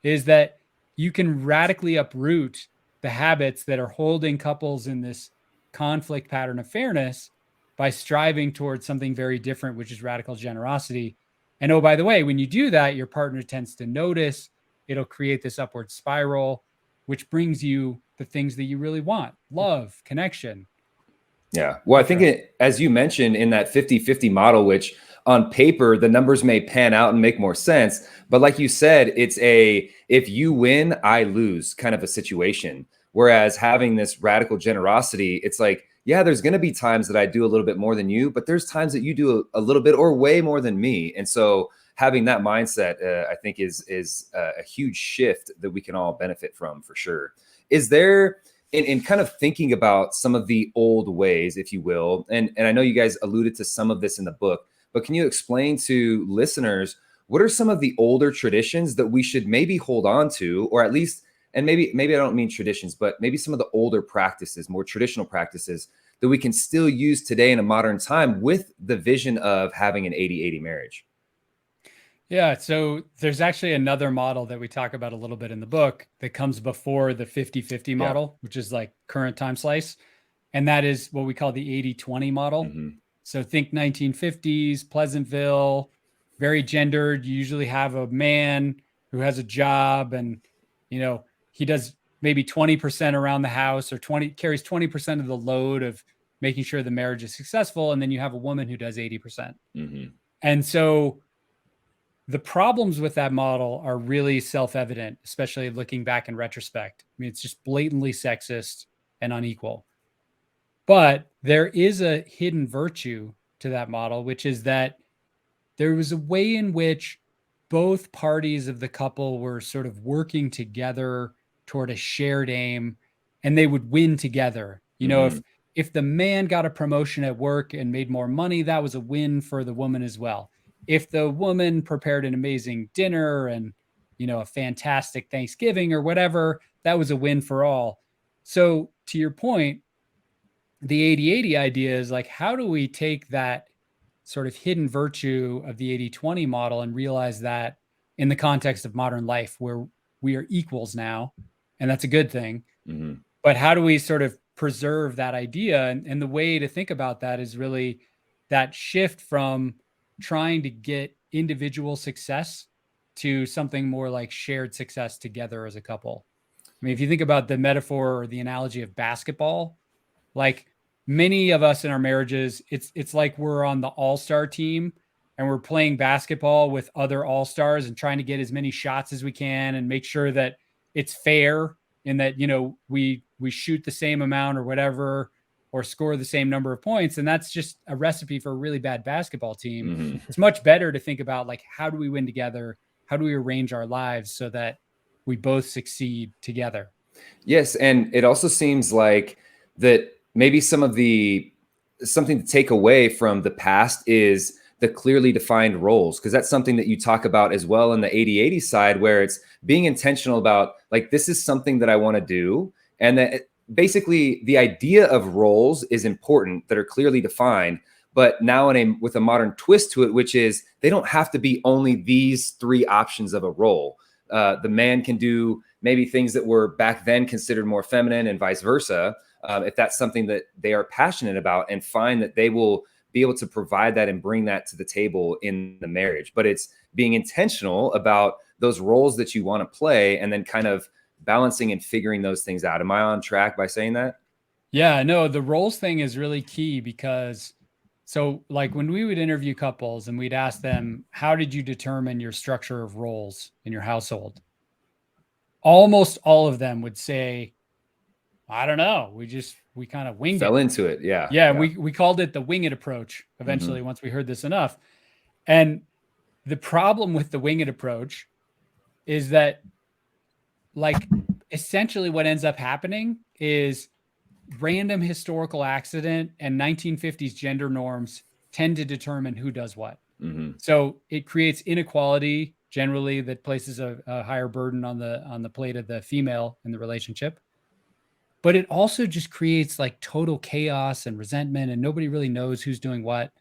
is that you can radically uproot the habits that are holding couples in this conflict pattern of fairness by striving towards something very different, which is radical generosity. And oh, by the way, when you do that, your partner tends to notice. It'll create this upward spiral, which brings you the things that you really want: love, connection. Yeah. Well, I think as you mentioned, in that 50-50 model, which on paper, the numbers may pan out and make more sense. But like you said, it's if you win, I lose kind of a situation. Whereas having this radical generosity, it's like, yeah, there's going to be times that I do a little bit more than you, but there's times that you do a little bit or way more than me. And so having that mindset, I think is a huge shift that we can all benefit from, for sure. Is there, in kind of thinking about some of the old ways, if you will, and I know you guys alluded to some of this in the book, but can you explain to listeners, what are some of the older traditions that we should maybe hold on to, or at least, and maybe I don't mean traditions, but maybe some of the older practices, more traditional practices that we can still use today in a modern time with the vision of having an 80-80 marriage? Yeah, so there's actually another model that we talk about a little bit in the book that comes before the 50-50 model, which is like current time slice. And that is what we call the 80-20 model. So think 1950s, Pleasantville, very gendered. You usually have a man who has a job and, he does maybe 20% around the house, or carries 20% of the load of making sure the marriage is successful. And then you have a woman who does 80%. And so the problems with that model are really self-evident, especially looking back in retrospect. I mean, it's just blatantly sexist and unequal. But there is a hidden virtue to that model, which is that there was a way in which both parties of the couple were sort of working together toward a shared aim, and they would win together. If the man got a promotion at work and made more money, that was a win for the woman as well. If the woman prepared an amazing dinner and, a fantastic Thanksgiving or whatever, that was a win for all. So to your point, the 80-80 idea is like, how do we take that sort of hidden virtue of the 80-20 model and realize that in the context of modern life where we are equals now, and that's a good thing. But how do we sort of preserve that idea? And the way to think about that is really that shift from trying to get individual success to something more like shared success together as a couple. I mean, if you think about the metaphor or the analogy of basketball, like many of us in our marriages, it's like we're on the all-star team and we're playing basketball with other all-stars and trying to get as many shots as we can and make sure that it's fair and that, we shoot the same amount or whatever, or score the same number of points. And that's just a recipe for a really bad basketball team. Mm-hmm. It's much better to think about, like, how do we win together? How do we arrange our lives so that we both succeed together? Yes. And it also seems like that maybe something to take away from the past is the clearly defined roles, because that's something that you talk about as well in the 80/80 side, where it's being intentional about, like, this is something that I want to do. And that basically the idea of roles is important, that are clearly defined, but now with a modern twist to it, which is they don't have to be only these three options of a role. The man can do maybe things that were back then considered more feminine, and vice versa. If that's something that they are passionate about, and find that they will be able to provide that and bring that to the table in the marriage. But it's being intentional about those roles that you want to play, and then kind of balancing and figuring those things out. Am I on track by saying that? Yeah, no, the roles thing is really key, because so, like, when we would interview couples and we'd ask them, how did you determine your structure of roles in your household? Almost all of them would say, I don't know. We kind of winged Fell it. into it. Yeah. Yeah. We called it the wing it approach eventually, once we heard this enough. And the problem with the wing it approach is that, like, essentially what ends up happening is random historical accident and 1950s gender norms tend to determine who does what. Mm-hmm. So it creates inequality generally that places a higher burden on the plate of the female in the relationship. But it also just creates, like, total chaos and resentment, and nobody really knows who's doing what.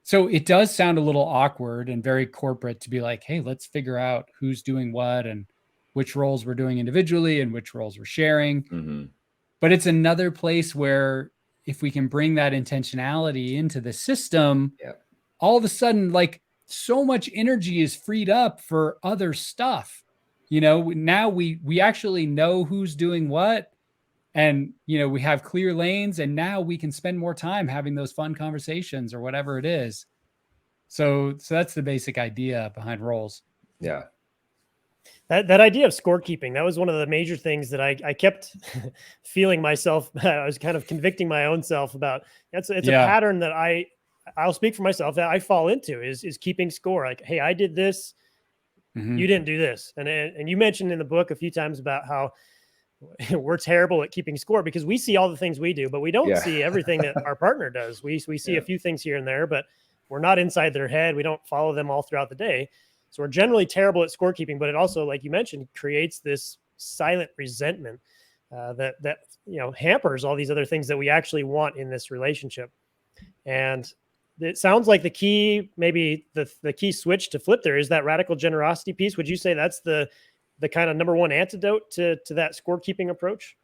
So it does sound a little awkward and very corporate to be like, hey, let's figure out who's doing what and which roles we're doing individually and which roles we're sharing. Mm-hmm. But it's another place where, if we can bring that intentionality into the system, Yep. all of a sudden, like, so much energy is freed up for other stuff. Now we actually know who's doing what, and, we have clear lanes, and now we can spend more time having those fun conversations or whatever it is. So that's the basic idea behind roles. Yeah. That idea of scorekeeping, that was one of the major things that I kept feeling myself. I was kind of convicting my own self about. It's a pattern that I'll speak for myself, that I fall into is keeping score. Like, hey, I did this. Mm-hmm. You didn't do this. And you mentioned in the book a few times about how we're terrible at keeping score, because we see all the things we do, but we don't see everything that our partner does. We see a few things here and there, but we're not inside their head. We don't follow them all throughout the day. So we're generally terrible at scorekeeping, but it also, like you mentioned, creates this silent resentment that hampers all these other things that we actually want in this relationship. And it sounds like the key, maybe the key switch to flip there, is that radical generosity piece. Would you say that's the kind of number one antidote to that scorekeeping approach?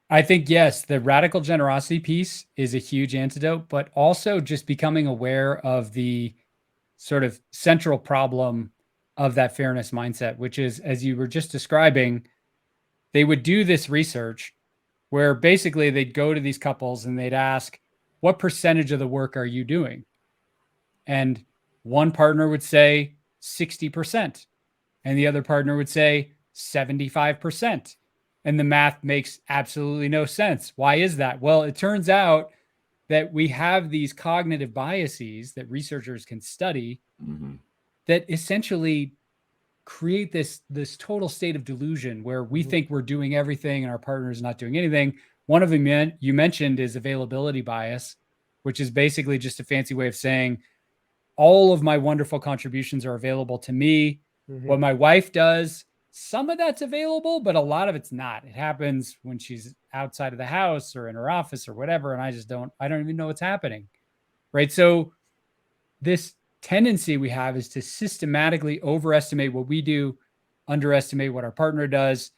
I think, yes, the radical generosity piece is a huge antidote, but also just becoming aware of the sort of central problem of that fairness mindset, which is, as you were just describing, they would do this research where basically they'd go to these couples and they'd ask, what percentage of the work are you doing? And one partner would say 60%, and the other partner would say 75%. And the math makes absolutely no sense. Why is that? Well, it turns out that we have these cognitive biases that researchers can study that essentially create this total state of delusion where we think we're doing everything and our partner is not doing anything. One of them you mentioned is availability bias, which is basically just a fancy way of saying all of my wonderful contributions are available to me. What my wife does, some of that's available, but a lot of it's not. It happens when she's outside of the house or in her office or whatever. And I don't even know what's happening. Right. So this tendency we have is to systematically overestimate what we do, underestimate what our partner does.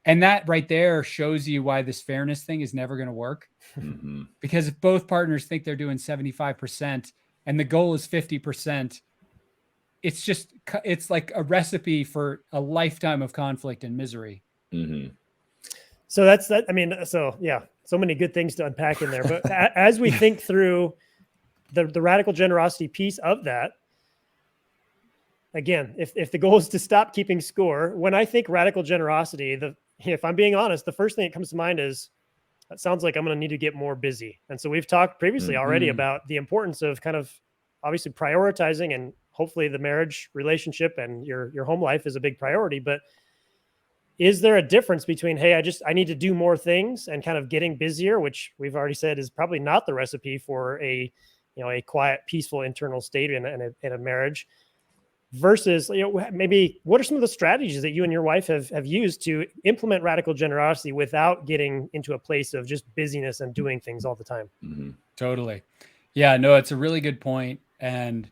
And that right there shows you why this fairness thing is never going to work. Because if both partners think they're doing 75% and the goal is 50%, it's like a recipe for a lifetime of conflict and misery. So that's that. I mean, so yeah, so many good things to unpack in there. But as we think through the radical generosity piece of that, again, if the goal is to stop keeping score, when I think radical generosity, if I'm being honest, the first thing that comes to mind is, that sounds like I'm going to need to get more busy. And so we've talked previously already about the importance of kind of obviously prioritizing, and hopefully the marriage relationship and your home life is a big priority. But is there a difference between, hey, I need to do more things, and kind of getting busier, which we've already said is probably not the recipe for a quiet, peaceful internal state in a marriage, versus, maybe what are some of the strategies that you and your wife have used to implement radical generosity without getting into a place of just busyness and doing things all the time? Totally. Yeah, no, it's a really good point. And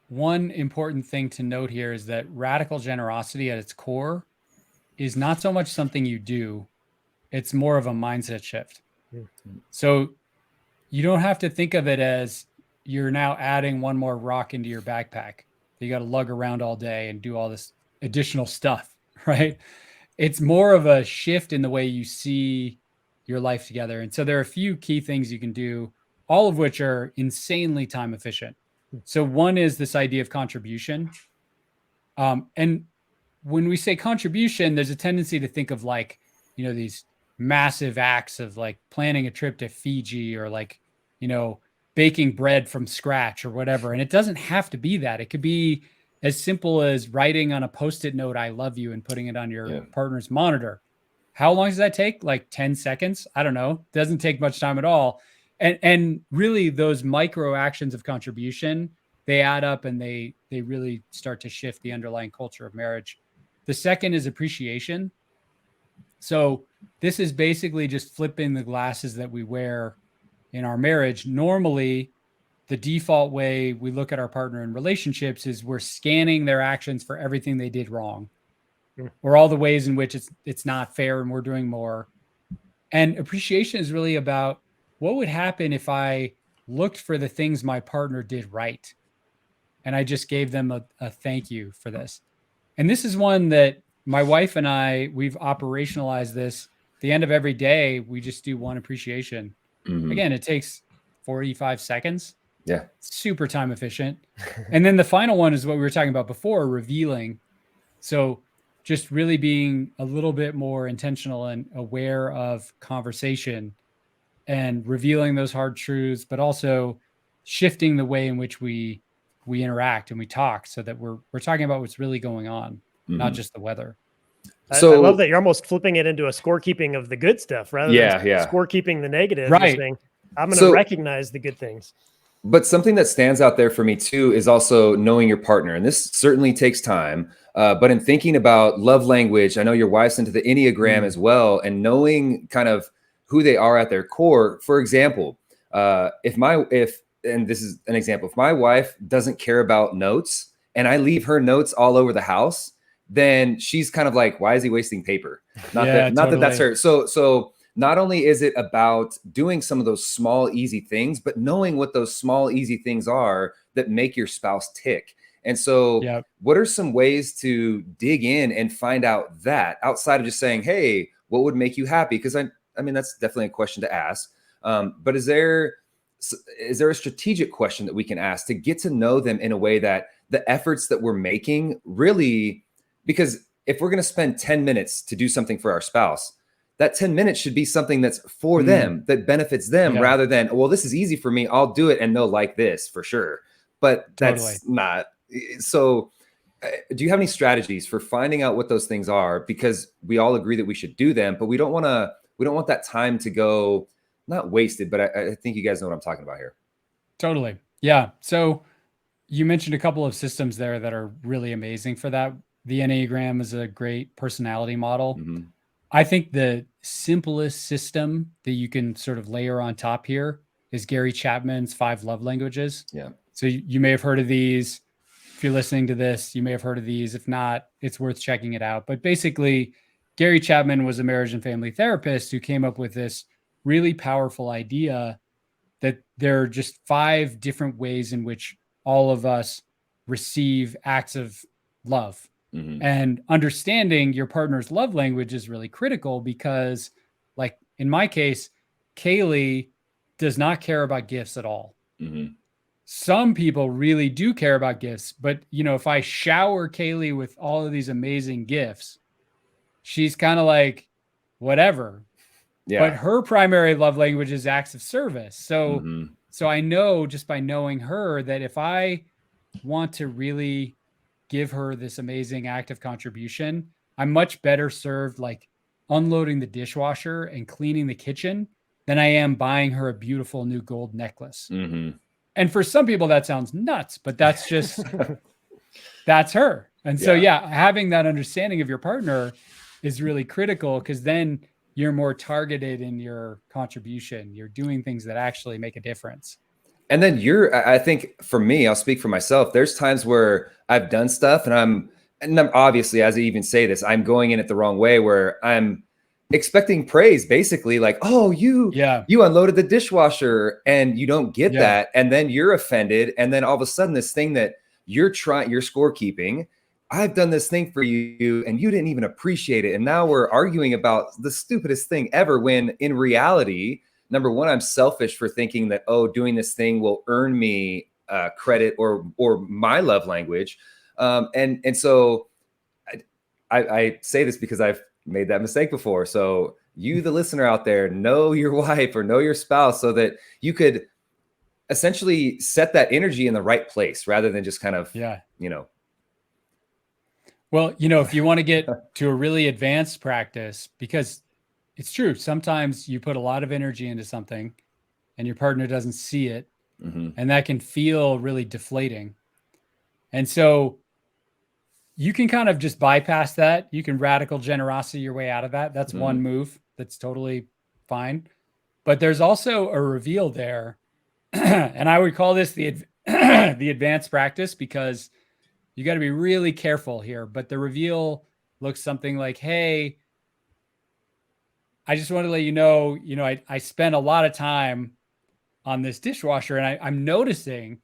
one important thing to note here is that radical generosity at its core is not so much something you do, it's more of a mindset shift. So you don't have to think of it as you're now adding one more rock into your backpack. You got to lug around all day and do all this additional stuff, right? It's more of a shift in the way you see your life together. And so there are a few key things you can do, all of which are insanely time efficient. So one is this idea of contribution. And when we say contribution, there's a tendency to think of like, these massive acts of like planning a trip to Fiji, or like, baking bread from scratch or whatever. And it doesn't have to be that. It could be as simple as writing on a Post-it note, "I love you," and putting it on your partner's monitor. How long does that take? Like 10 seconds? I don't know. Doesn't take much time at all. And really those micro actions of contribution, they add up, and they really start to shift the underlying culture of marriage. The second is appreciation. So this is basically just flipping the glasses that we wear in our marriage. Normally, the default way we look at our partner in relationships is we're scanning their actions for everything they did wrong, or all the ways in which it's not fair and we're doing more. And appreciation is really about, what would happen if I looked for the things my partner did right, and I just gave them a thank you for this. And this is one that my wife and we've operationalized this. At the end of every day, we just do one appreciation. Again, it takes 45 seconds. Yeah. Super time efficient. And then the final one is what we were talking about before, revealing. So just really being a little bit more intentional and aware of conversation, and revealing those hard truths, but also shifting the way in which we interact and we talk, so that we're talking about what's really going on, not just the weather. So I love that you're almost flipping it into a scorekeeping of the good stuff rather than scorekeeping the negative. Right. You're saying, I'm going to recognize the good things. But something that stands out there for me too is also knowing your partner. And this certainly takes time. But in thinking about love language, I know your wife's into the Enneagram as well, and knowing kind of who they are at their core. For example, and this is an example, if my wife doesn't care about notes and I leave her notes all over the house, then she's kind of like, why is he wasting paper? Not that that's her. So not only is it about doing some of those small, easy things, but knowing what those small, easy things are that make your spouse tick. And so what are some ways to dig in and find out that, outside of just saying, hey, what would make you happy? Because I mean, that's definitely a question to ask. But is there a strategic question that we can ask to get to know them in a way that the efforts that we're making really, because if we're going to spend 10 minutes to do something for our spouse, that 10 minutes should be something that's for them, that benefits them, rather than, well, this is easy for me, I'll do it and they'll like this for sure. But that's not. So do you have any strategies for finding out what those things are? Because we all agree that we should do them, but we don't want that time to go, not wasted, but I think you guys know what I'm talking about here. Totally. Yeah. So you mentioned a couple of systems there that are really amazing for that. The Enneagram is a great personality model. I think the simplest system that you can sort of layer on top here is Gary Chapman's 5 love languages. Yeah. So you may have heard of these. If you're listening to this, you may have heard of these. If not, it's worth checking it out. But basically, Gary Chapman was a marriage and family therapist who came up with this really powerful idea that there are just 5 different ways in which all of us receive acts of love. And understanding your partner's love language is really critical, because, like in my case, Kaylee does not care about gifts at all. Mm-hmm. Some people really do care about gifts, but if I shower Kaylee with all of these amazing gifts, she's kind of like, whatever. Yeah. But her primary love language is acts of service. So, Mm-hmm. so I know just by knowing her that if I want to really give her this amazing act of contribution, I'm much better served like unloading the dishwasher and cleaning the kitchen than I am buying her a beautiful new gold necklace. Mm-hmm. And for some people that sounds nuts, but that's just, that's her. And so, having that understanding of your partner is really critical, because then you're more targeted in your contribution. You're doing things that actually make a difference. And then I think for me, I'll speak for myself. There's times where I've done stuff and I'm obviously, as I even say this, I'm going in it the wrong way, where I'm expecting praise, basically like, oh, you unloaded the dishwasher, and you don't get that. And then you're offended. And then all of a sudden this thing that you're scorekeeping, I've done this thing for you and you didn't even appreciate it. And now we're arguing about the stupidest thing ever, when in reality, number one, I'm selfish for thinking that, oh, doing this thing will earn me credit or my love language. And so I say this because I've made that mistake before. So you, the listener out there, know your wife or know your spouse so that you could essentially set that energy in the right place rather than just kind of, Well, if you want to get to a really advanced practice, because it's true, sometimes you put a lot of energy into something and your partner doesn't see it, and that can feel really deflating. And so you can kind of just bypass that. You can radical generosity your way out of that. That's one move. That's totally fine. But there's also a reveal there. And I would call this the advanced practice, because you got to be really careful here. But the reveal looks something like, hey, I just want to let you know, I spent a lot of time on this dishwasher, and I'm noticing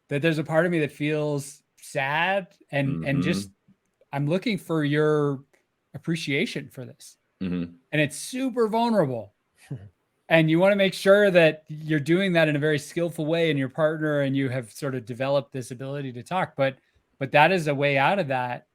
that there's a part of me that feels sad and just, I'm looking for your appreciation for this. And it's super vulnerable. And you want to make sure that you're doing that in a very skillful way in your partner, and you have sort of developed this ability to talk, but that is a way out of that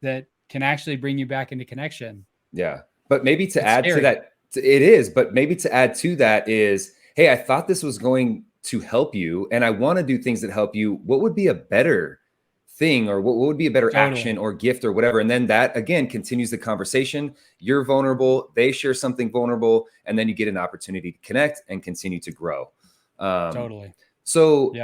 can actually bring you back into connection. Yeah. But maybe to add to that, it is, but maybe to add to that is, hey, I thought this was going to help you and I want to do things that help you. What would be a better thing, or what would be a better action or gift or whatever? And then that again continues the conversation. You're vulnerable, they share something vulnerable, and then you get an opportunity to connect and continue to grow. So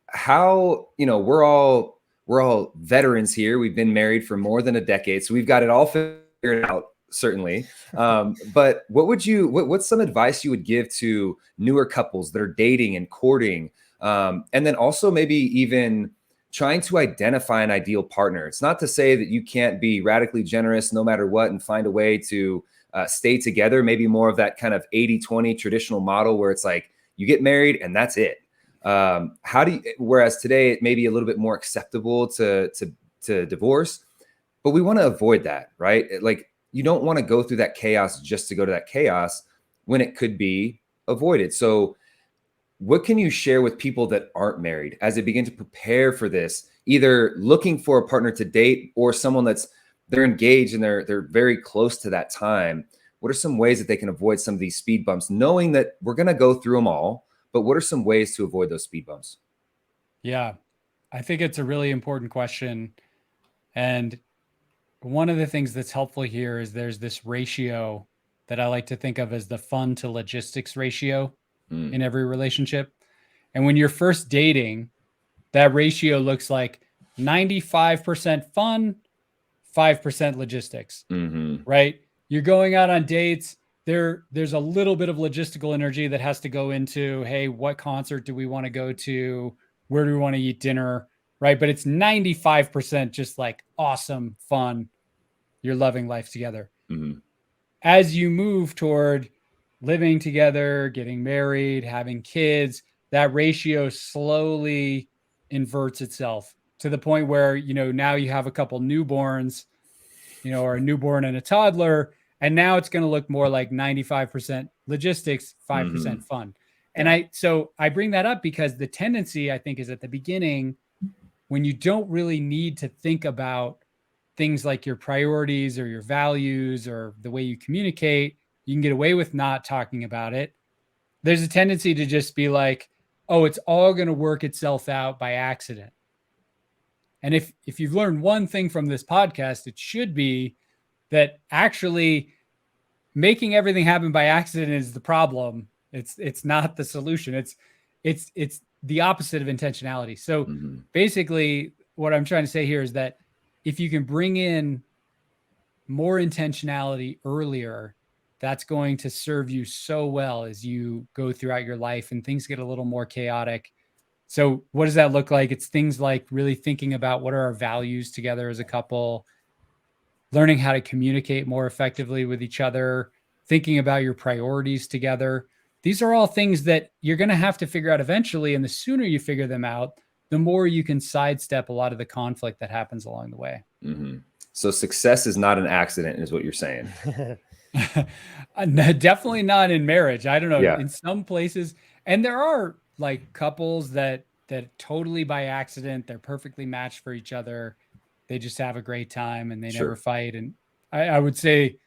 how, we're all veterans here. We've been married for more than a decade, so we've got it all figured out, certainly. But what's some advice you would give to newer couples that are dating and courting, and then also maybe even trying to identify an ideal partner? It's not to say that you can't be radically generous no matter what and find a way to stay together. Maybe more of that kind of 80-20 traditional model where it's like you get married and that's it. Whereas today it may be a little bit more acceptable to divorce, but we want to avoid that, right? Like, you don't want to go through that chaos just to go to that chaos when it could be avoided. So what can you share with people that aren't married as they begin to prepare for this, either looking for a partner to date or someone they're engaged and they're very close to that time? What are some ways that they can avoid some of these speed bumps, knowing that we're going to go through them all, but what are some ways to avoid those speed bumps? Yeah, I think it's a really important question. And one of the things that's helpful here is there's this ratio that I like to think of as the fun to logistics ratio in every relationship. And when you're first dating, that ratio looks like 95% fun, 5% logistics, right? You're going out on dates. There's a little bit of logistical energy that has to go into, hey, what concert do we want to go to? Where do we want to eat dinner? Right. But it's 95% just like awesome fun. You're loving life together. As you move toward living together, getting married, having kids, that ratio slowly inverts itself to the point where, now you have a couple newborns, or a newborn and a toddler, and now it's going to look more like 95% logistics, 5% Mhm. fun. And I bring that up because the tendency, I think, is at the beginning when you don't really need to think about things like your priorities or your values or the way you communicate, you can get away with not talking about it. There's a tendency to just be like, oh, it's all going to work itself out by accident. And if you've learned one thing from this podcast, it should be that actually making everything happen by accident is the problem. It's not the solution. It's the opposite of intentionality. So Mhm. basically what I'm trying to say here is that if you can bring in more intentionality earlier, that's going to serve you so well as you go throughout your life and things get a little more chaotic. So what does that look like? It's things like really thinking about what are our values together as a couple, learning how to communicate more effectively with each other, thinking about your priorities together. These are all things that you're going to have to figure out eventually. And the sooner you figure them out, the more you can sidestep a lot of the conflict that happens along the way. Mhm. So success is not an accident, is what you're saying. No, definitely not in marriage. I don't know. Yeah. In some places, and there are like couples that totally by accident, they're perfectly matched for each other. They just have a great time and they never Sure. fight. And I would say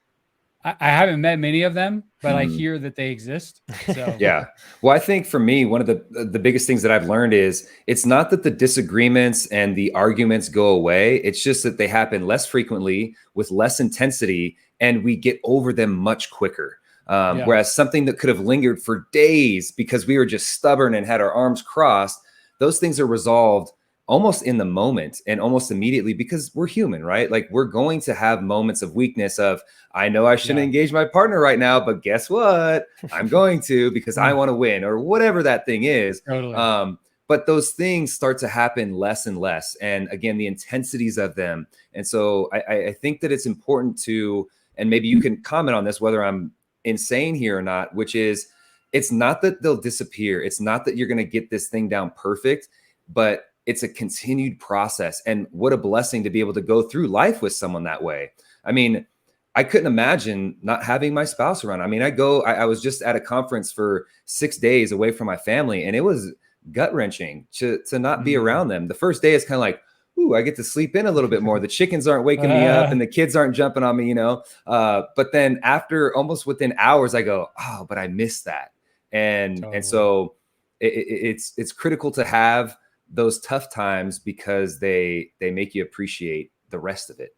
I haven't met many of them, but I Mhm. hear that they exist. So Yeah. Well, I think for me, one of the biggest things that I've learned is it's not that the disagreements and the arguments go away. It's just that they happen less frequently with less intensity, and we get over them much quicker. Yeah. Whereas something that could have lingered for days because we were just stubborn and had our arms crossed, those things are resolved almost in the moment and almost immediately because we're human, right? Like we're going to have moments of weakness of, I know I shouldn't Yeah. engage my partner right now, but guess what? I'm going to because I want to win or whatever that thing is. Totally. But those things start to happen less and less. And again, the intensities of them. And so I think that it's important to, and maybe you can comment on this, whether I'm insane here or not, which is it's not that they'll disappear. It's not that you're going to get this thing down perfect, but it's a continued process. And what a blessing to be able to go through life with someone that way. I mean, I couldn't imagine not having my spouse around. I mean, I was just at a conference for 6 days away from my family, and it was gut wrenching to not be around them. The first day is kind of like, ooh, I get to sleep in a little bit more. The chickens aren't waking me up and the kids aren't jumping on me, but then after almost within hours, I go, oh, but I miss that. And Totally. so it's critical to have those tough times because they make you appreciate the rest of it.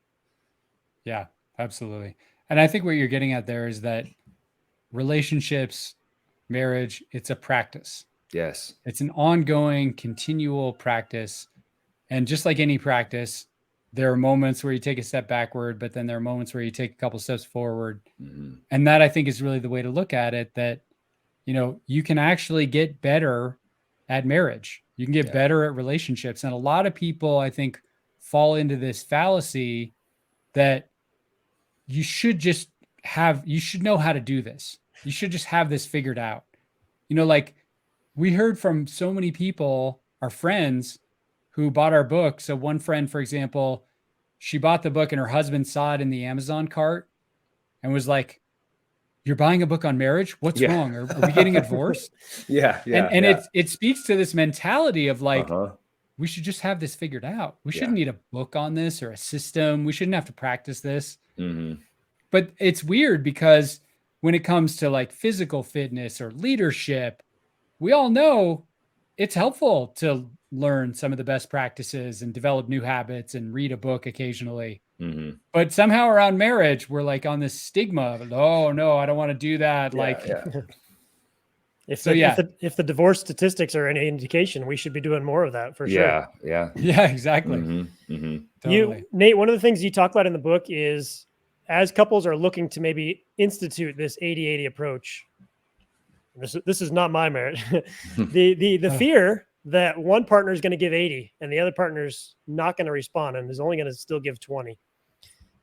Yeah, absolutely. And I think what you're getting at there is that relationships, marriage, it's a practice. Yes. It's an ongoing, continual practice. And just like any practice, there are moments where you take a step backward, but then there are moments where you take a couple steps forward. Mm-hmm. And that I think is really the way to look at it, that, you can actually get better at marriage. You can get better at relationships. And a lot of people, I think, fall into this fallacy that you should know how to do this. You should just have this figured out. Like we heard from so many people, our friends who bought our book. So one friend, for example, she bought the book and her husband saw it in the Amazon cart and was like, "You're buying a book on marriage? What's wrong? Are we getting a divorce?" And it speaks to this mentality of like, we should just have this figured out. We shouldn't need a book on this or a system. We shouldn't have to practice this. Mm-hmm. But it's weird because when it comes to like physical fitness or leadership, we all know it's helpful to learn some of the best practices and develop new habits and read a book occasionally. Mm-hmm. But somehow around marriage, we're like on this stigma of, oh no, I don't want to do that. If the divorce statistics are any indication, we should be doing more of that for sure. Yeah, exactly. Mm-hmm. Mm-hmm. Totally. Nate, one of the things you talk about in the book is as couples are looking to maybe institute this 80-80 approach. This is not my merit. the fear that one partner is going to give 80 and the other partner's not going to respond and is only going to still give 20.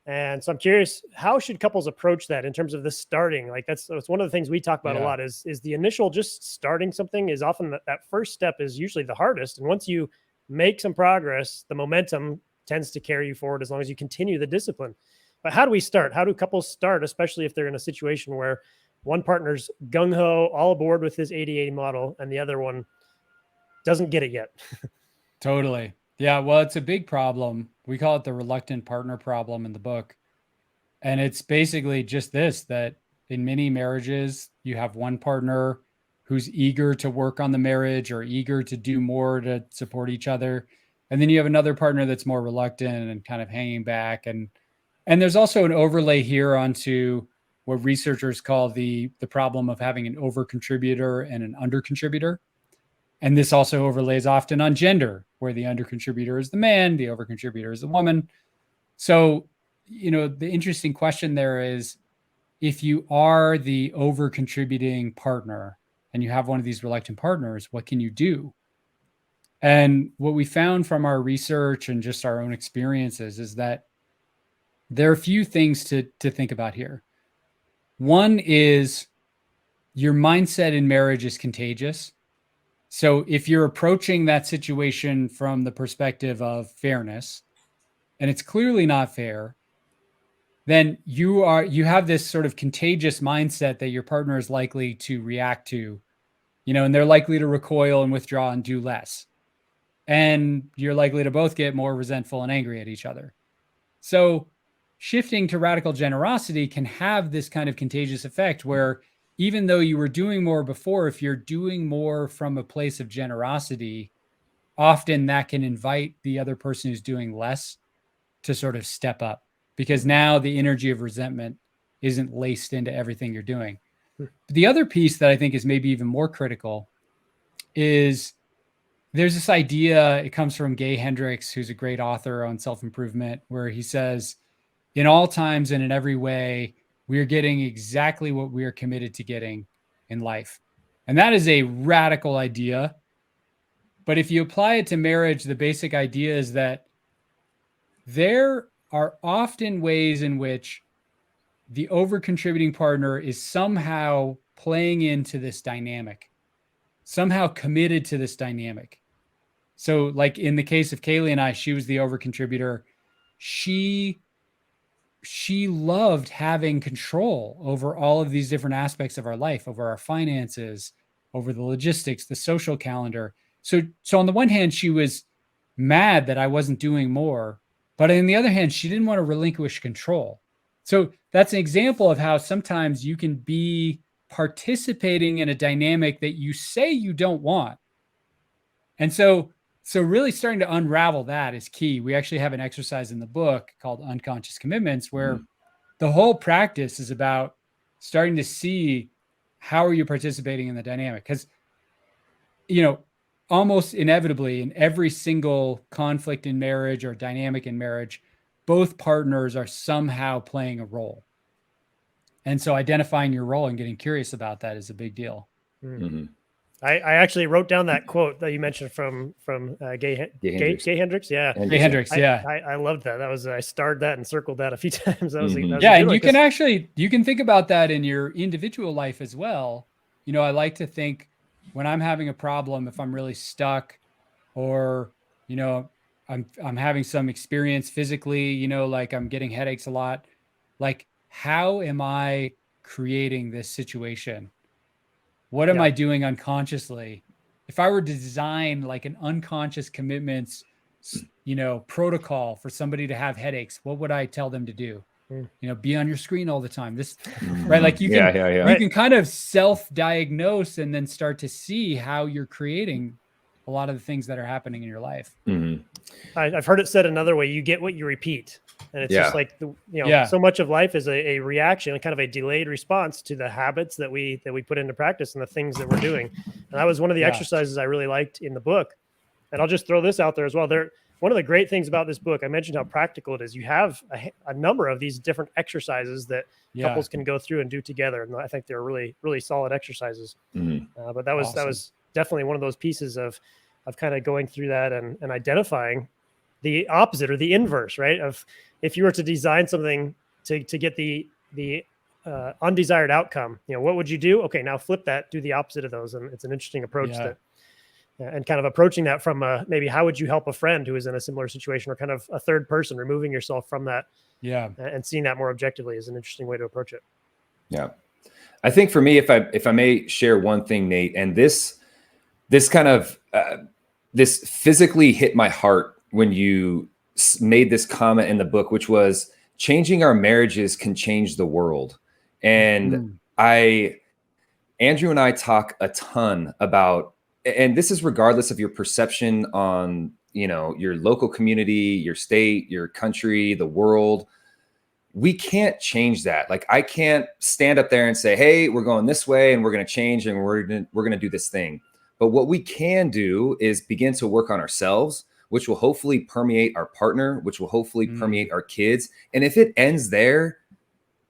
And so I'm curious, how should couples approach that in terms of the starting? Like that's one of the things we talk about a lot is the initial just starting something is often that first step is usually the hardest. And once you make some progress, the momentum tends to carry you forward as long as you continue the discipline. But how do we start? How do couples start, especially if they're in a situation where one partner's gung-ho, all aboard with his 80-80 model, and the other one doesn't get it yet. Totally. Yeah. Well, it's a big problem. We call it the reluctant partner problem in the book. And it's basically just this, that in many marriages, you have one partner who's eager to work on the marriage or eager to do more to support each other. And then you have another partner that's more reluctant and kind of hanging back. And there's also an overlay here onto what researchers call the problem of having an over contributor and an under contributor. And this also overlays often on gender, where the under contributor is the man, the over contributor is the woman. So, the interesting question there is, if you are the over contributing partner and you have one of these reluctant partners, what can you do? And what we found from our research and just our own experiences is that there are a few things to think about here. One is your mindset in marriage is contagious. So if you're approaching that situation from the perspective of fairness, and it's clearly not fair, then you have this sort of contagious mindset that your partner is likely to react to, and they're likely to recoil and withdraw and do less. And you're likely to both get more resentful and angry at each other. So shifting to radical generosity can have this kind of contagious effect where even though you were doing more before, if you're doing more from a place of generosity, often that can invite the other person who's doing less to sort of step up, because now the energy of resentment isn't laced into everything you're doing. But the other piece that I think is maybe even more critical is there's this idea, it comes from Gay Hendricks, who's a great author on self-improvement, where he says, in all times and in every way, we are getting exactly what we are committed to getting in life. And that is a radical idea. But if you apply it to marriage, the basic idea is that there are often ways in which the over-contributing partner is somehow playing into this dynamic, somehow committed to this dynamic. So like in the case of Kaylee and I, she was the over-contributor. She loved having control over all of these different aspects of our life, over our finances, over the logistics, the social calendar. So on the one hand, she was mad that I wasn't doing more, but on the other hand, she didn't want to relinquish control. So that's an example of how sometimes you can be participating in a dynamic that you say you don't want. And so really starting to unravel that is key. We actually have an exercise in the book called Unconscious Commitments, where the whole practice is about starting to see how are you participating in the dynamic. Because, almost inevitably in every single conflict in marriage or dynamic in marriage, both partners are somehow playing a role. And so identifying your role and getting curious about that is a big deal. Mm-hmm. I actually wrote down that quote that you mentioned from Gay Hendricks. Yeah. Gay Hendricks. Yeah. I loved that. I starred that and circled that a few times. That was, that was yeah. And you can think about that in your individual life as well. I like to think when I'm having a problem, if I'm really stuck or, I'm having some experience physically, like I'm getting headaches a lot, like how am I creating this situation? What am I doing unconsciously? If I were to design like an unconscious commitments, protocol for somebody to have headaches, what would I tell them to do? Be on your screen all the time. This, right? Like you can kind of self-diagnose and then start to see how you're creating a lot of the things that are happening in your life. Mm-hmm. I've heard it said another way: you get what you repeat. And it's just like, so much of life is a reaction, kind of a delayed response to the habits that we put into practice and the things that we're doing. And that was one of the exercises I really liked in the book. And I'll just throw this out there as well. One of the great things about this book, I mentioned how practical it is. You have a number of these different exercises that couples can go through and do together. And I think they're really, really solid exercises. Mm-hmm. But that was definitely one of those pieces of kind of going through that and identifying the opposite or the inverse, right? Of if you were to design something to get the undesired outcome, what would you do? Okay, now flip that, do the opposite of those. And it's an interesting approach that, and kind of approaching that from maybe how would you help a friend who is in a similar situation, or kind of a third person, removing yourself from that. Yeah. And seeing that more objectively is an interesting way to approach it. Yeah. I think for me, if I may share one thing, Nate, and this kind of this physically hit my heart when you made this comment in the book, which was changing our marriages can change the world. And Andrew and I talk a ton about, and this is regardless of your perception on, your local community, your state, your country, the world. We can't change that. Like, I can't stand up there and say, hey, we're going this way and we're going to change and we're going to do this thing. But what we can do is begin to work on ourselves, which will hopefully permeate our partner, which will hopefully permeate our kids. And if it ends there,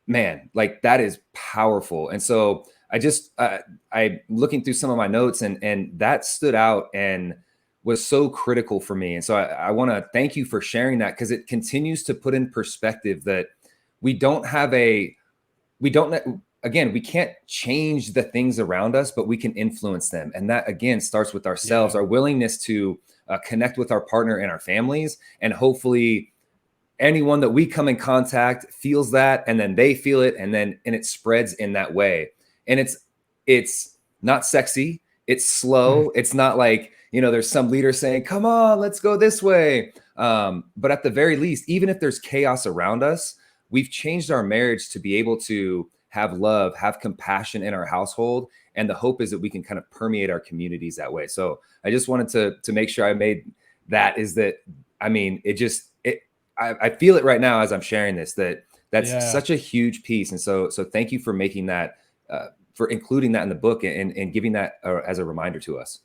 man, like, that is powerful. And so I looking through some of my notes and that stood out and was so critical for me. And so I want to thank you for sharing that, because it continues to put in perspective that we can't change the things around us, but we can influence them. And that, again, starts with ourselves, our willingness to connect with our partner and our families. And hopefully anyone that we come in contact feels that, and then they feel it, and it spreads in that way. And it's not sexy. It's slow. It's not like, there's some leader saying, come on, let's go this way. But at the very least, even if there's chaos around us, we've changed our marriage to be able to have love, have compassion in our household. And the hope is that we can kind of permeate our communities that way. So I just wanted to make sure I made that, is that, I mean, I feel it right now as I'm sharing this, that's such a huge piece. And so thank you for making that, for including that in the book and giving that as a reminder to us.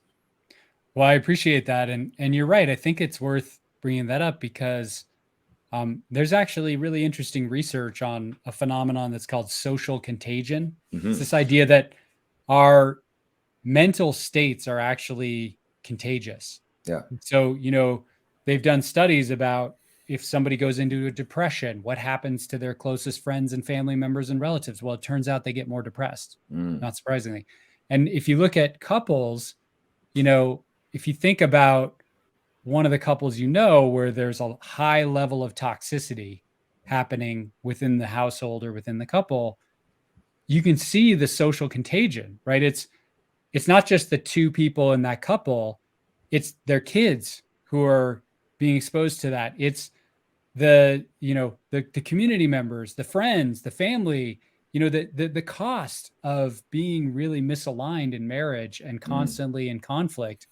Well, I appreciate that. And you're right. I think it's worth bringing that up because there's actually really interesting research on a phenomenon that's called social contagion. It's this idea that our mental states are actually contagious. Yeah. So, they've done studies about if somebody goes into a depression, what happens to their closest friends and family members and relatives? Well, it turns out they get more depressed, not surprisingly. And if you look at couples, if you think about one of the couples, where there's a high level of toxicity happening within the household or within the couple, you can see the social contagion, right? It's not just the two people in that couple, it's their kids who are being exposed to that. It's the community members, the friends, the family, the cost of being really misaligned in marriage and constantly in conflict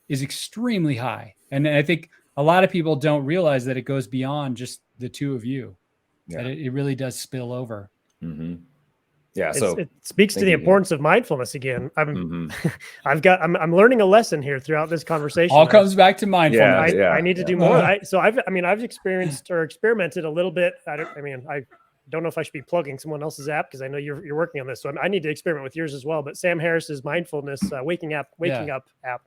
is extremely high. And I think a lot of people don't realize that it goes beyond just the two of you, that it really does spill over. Yeah. So it speaks to the importance of mindfulness again. I'm learning a lesson here throughout this conversation. All comes back to mindfulness. I need to do more. I've experienced or experimented a little bit. I don't know if I should be plugging someone else's app, because I know you're working on this. So I need to experiment with yours as well. But Sam Harris's mindfulness waking up app.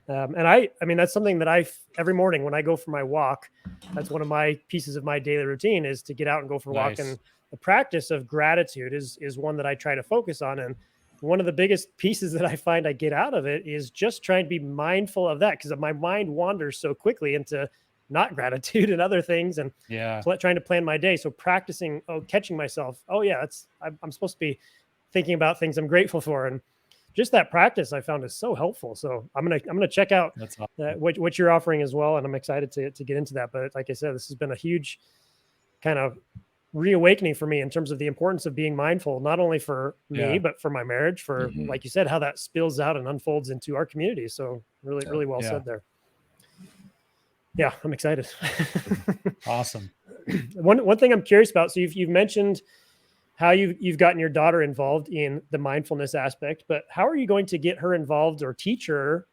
And that's something that every morning when I go for my walk, that's one of my pieces of my daily routine, is to get out and go for a walk. And the practice of gratitude is one that I try to focus on. And one of the biggest pieces that I find I get out of it is just trying to be mindful of that, because my mind wanders so quickly into not gratitude and other things, and trying to plan my day. So practicing, catching myself, I'm supposed to be thinking about things I'm grateful for. And just that practice I found is so helpful. So I'm gonna check out what you're offering as well, and I'm excited to get into that. But like I said, this has been a huge kind of reawakening for me in terms of the importance of being mindful, not only for me but for my marriage, for like you said, how that spills out and unfolds into our community. So really well said there. Yeah, I'm excited. Awesome. One thing I'm curious about. So you've mentioned how you've gotten your daughter involved in the mindfulness aspect, but how are you going to get her involved or teach her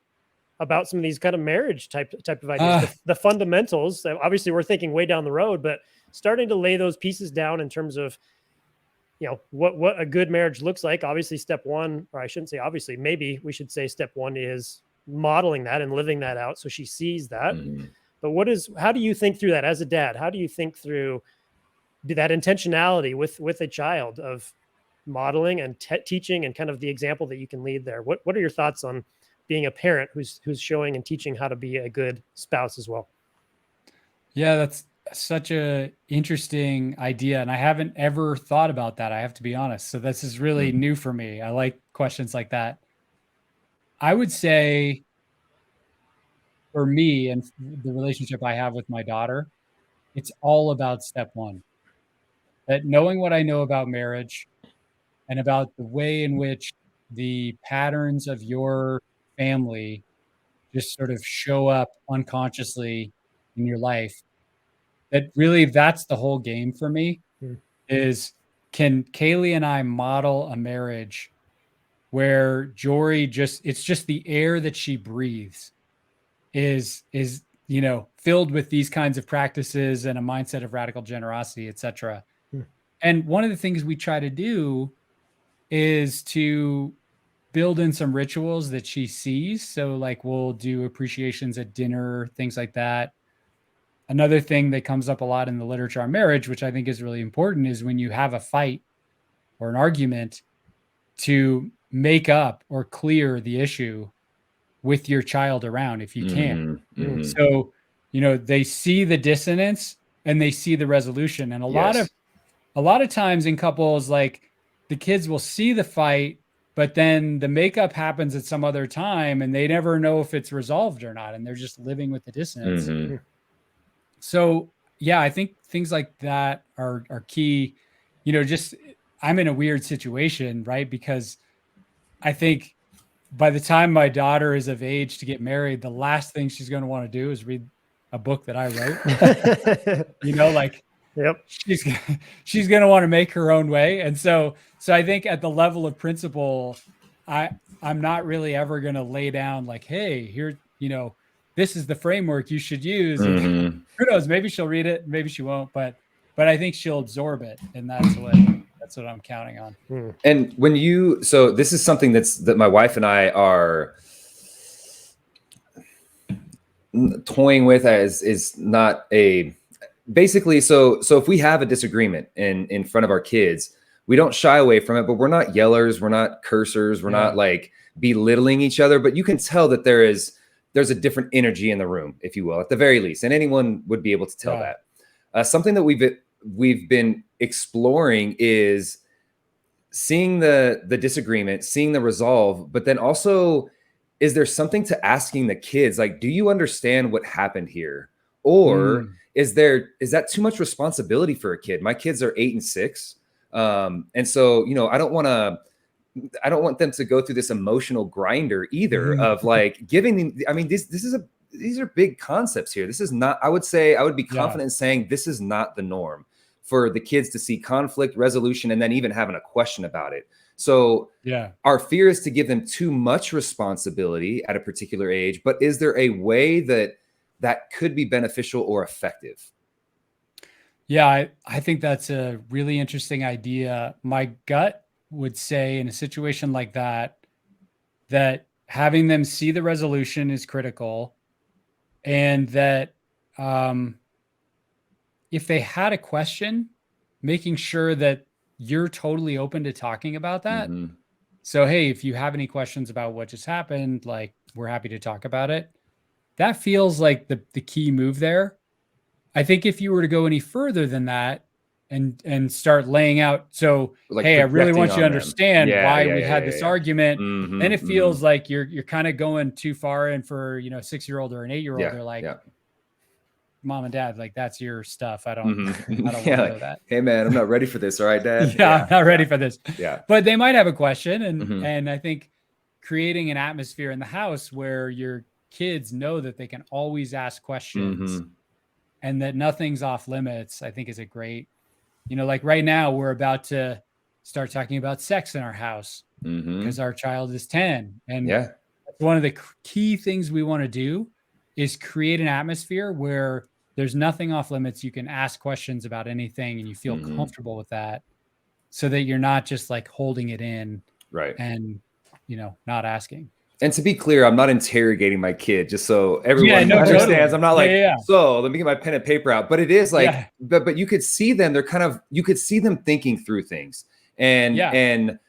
about some of these kind of marriage type of ideas, the fundamentals? Obviously, we're thinking way down the road, but starting to lay those pieces down in terms of, what a good marriage looks like. Obviously, step one, or I shouldn't say obviously, maybe we should say step one is modeling that and living that out so she sees that. But how do you think through that as a dad? How do you think through that intentionality with a child of modeling and teaching and kind of the example that you can lead there? What are your thoughts on being a parent who's showing and teaching how to be a good spouse as well? Yeah, such a interesting idea, and I haven't ever thought about that. I have to be honest. So this is really new for me. I like questions like that. I would say for me and the relationship I have with my daughter, it's all about step one. That knowing what I know about marriage and about the way in which the patterns of your family just sort of show up unconsciously in your life, that really that's the whole game for me Mm. is, can Kaylee and I model a marriage where Jory it's just the air that she breathes is filled with these kinds of practices and a mindset of radical generosity, etc. Hmm. And one of the things we try to do is to build in some rituals that she sees. So like we'll do appreciations at dinner, things like that. Another thing that comes up a lot in the literature on marriage, which I think is really important, is when you have a fight or an argument, to make up or clear the issue with your child around if you can. So, they see the dissonance and they see the resolution. And a lot of times in couples, like the kids will see the fight, but then the makeup happens at some other time and they never know if it's resolved or not. And they're just living with the dissonance. So yeah, I think things like that are key. Just I'm in a weird situation, right? Because I think by the time my daughter is of age to get married, the last thing she's going to want to do is read a book that I wrote. Like Yep. she's going to want to make her own way. And so I think at the level of principle, I'm not really ever going to lay down like, hey, here, this is the framework you should use. And who knows, maybe she'll read it, maybe she won't, but I think she'll absorb it. And that's what I'm counting on. And so this is something that my wife and I are toying with is not basically, so if we have a disagreement in front of our kids, we don't shy away from it, but we're not yellers, we're not cursers, we're not like belittling each other, but you can tell that there's a different energy in the room, if you will, at the very least, and anyone would be able to tell that. Something that we've been exploring is seeing the disagreement, seeing the resolve, but then also, is there something to asking the kids, like, do you understand what happened here? Or is that too much responsibility for a kid? My kids are 8 and 6. And so, I don't want them to go through this emotional grinder either of like giving them, I mean, these are big concepts here. This is not, I would be confident in saying this is not the norm for the kids to see conflict resolution and then even having a question about it. So our fear is to give them too much responsibility at a particular age, but is there a way that could be beneficial or effective? Yeah, I think that's a really interesting idea. My gut would say in a situation like that having them see the resolution is critical, and that if they had a question, making sure that you're totally open to talking about that. So, hey, if you have any questions about what just happened, like, we're happy to talk about it. That feels like the key move there. I think if you were to go any further than that and start laying out, so, like, hey, I really want you to understand why we had this argument, then it feels like you're kind of going too far. And for, a 6-year-old or an 8-year-old, they're like, mom and dad, like, that's your stuff. I don't want to know that. Hey man, I'm not ready for this. All right, dad. I'm not ready for this. But they might have a question. And I think creating an atmosphere in the house where your kids know that they can always ask questions and that nothing's off limits, I think is a great, like right now we're about to start talking about sex in our house because our child is 10. And that's one of the key things we want to do is create an atmosphere where there's nothing off limits. You can ask questions about anything and you feel comfortable with that, so that you're not just like holding it in and, not asking. And to be clear, I'm not interrogating my kid, just so everyone understands. Totally. I'm not like, so let me get my pen and paper out. But it is like, but you could see them, you could see them thinking through things. And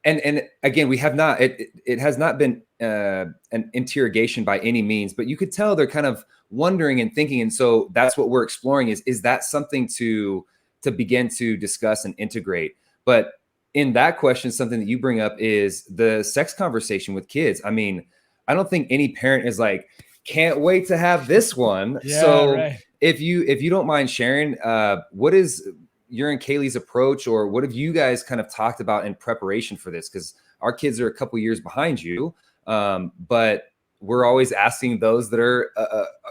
and again, we have not, it has not been an interrogation by any means, but you could tell they're kind of wondering and thinking. And so that's what we're exploring is that something to begin to discuss and integrate? But in that question, something that you bring up is the sex conversation with kids. I mean, I don't think any parent is like, can't wait to have this one. Yeah, so right. if you don't mind sharing, what is your and Kaylee's approach, or what have you guys kind of talked about in preparation for this? Because our kids are a couple years behind you, but we're always asking those that are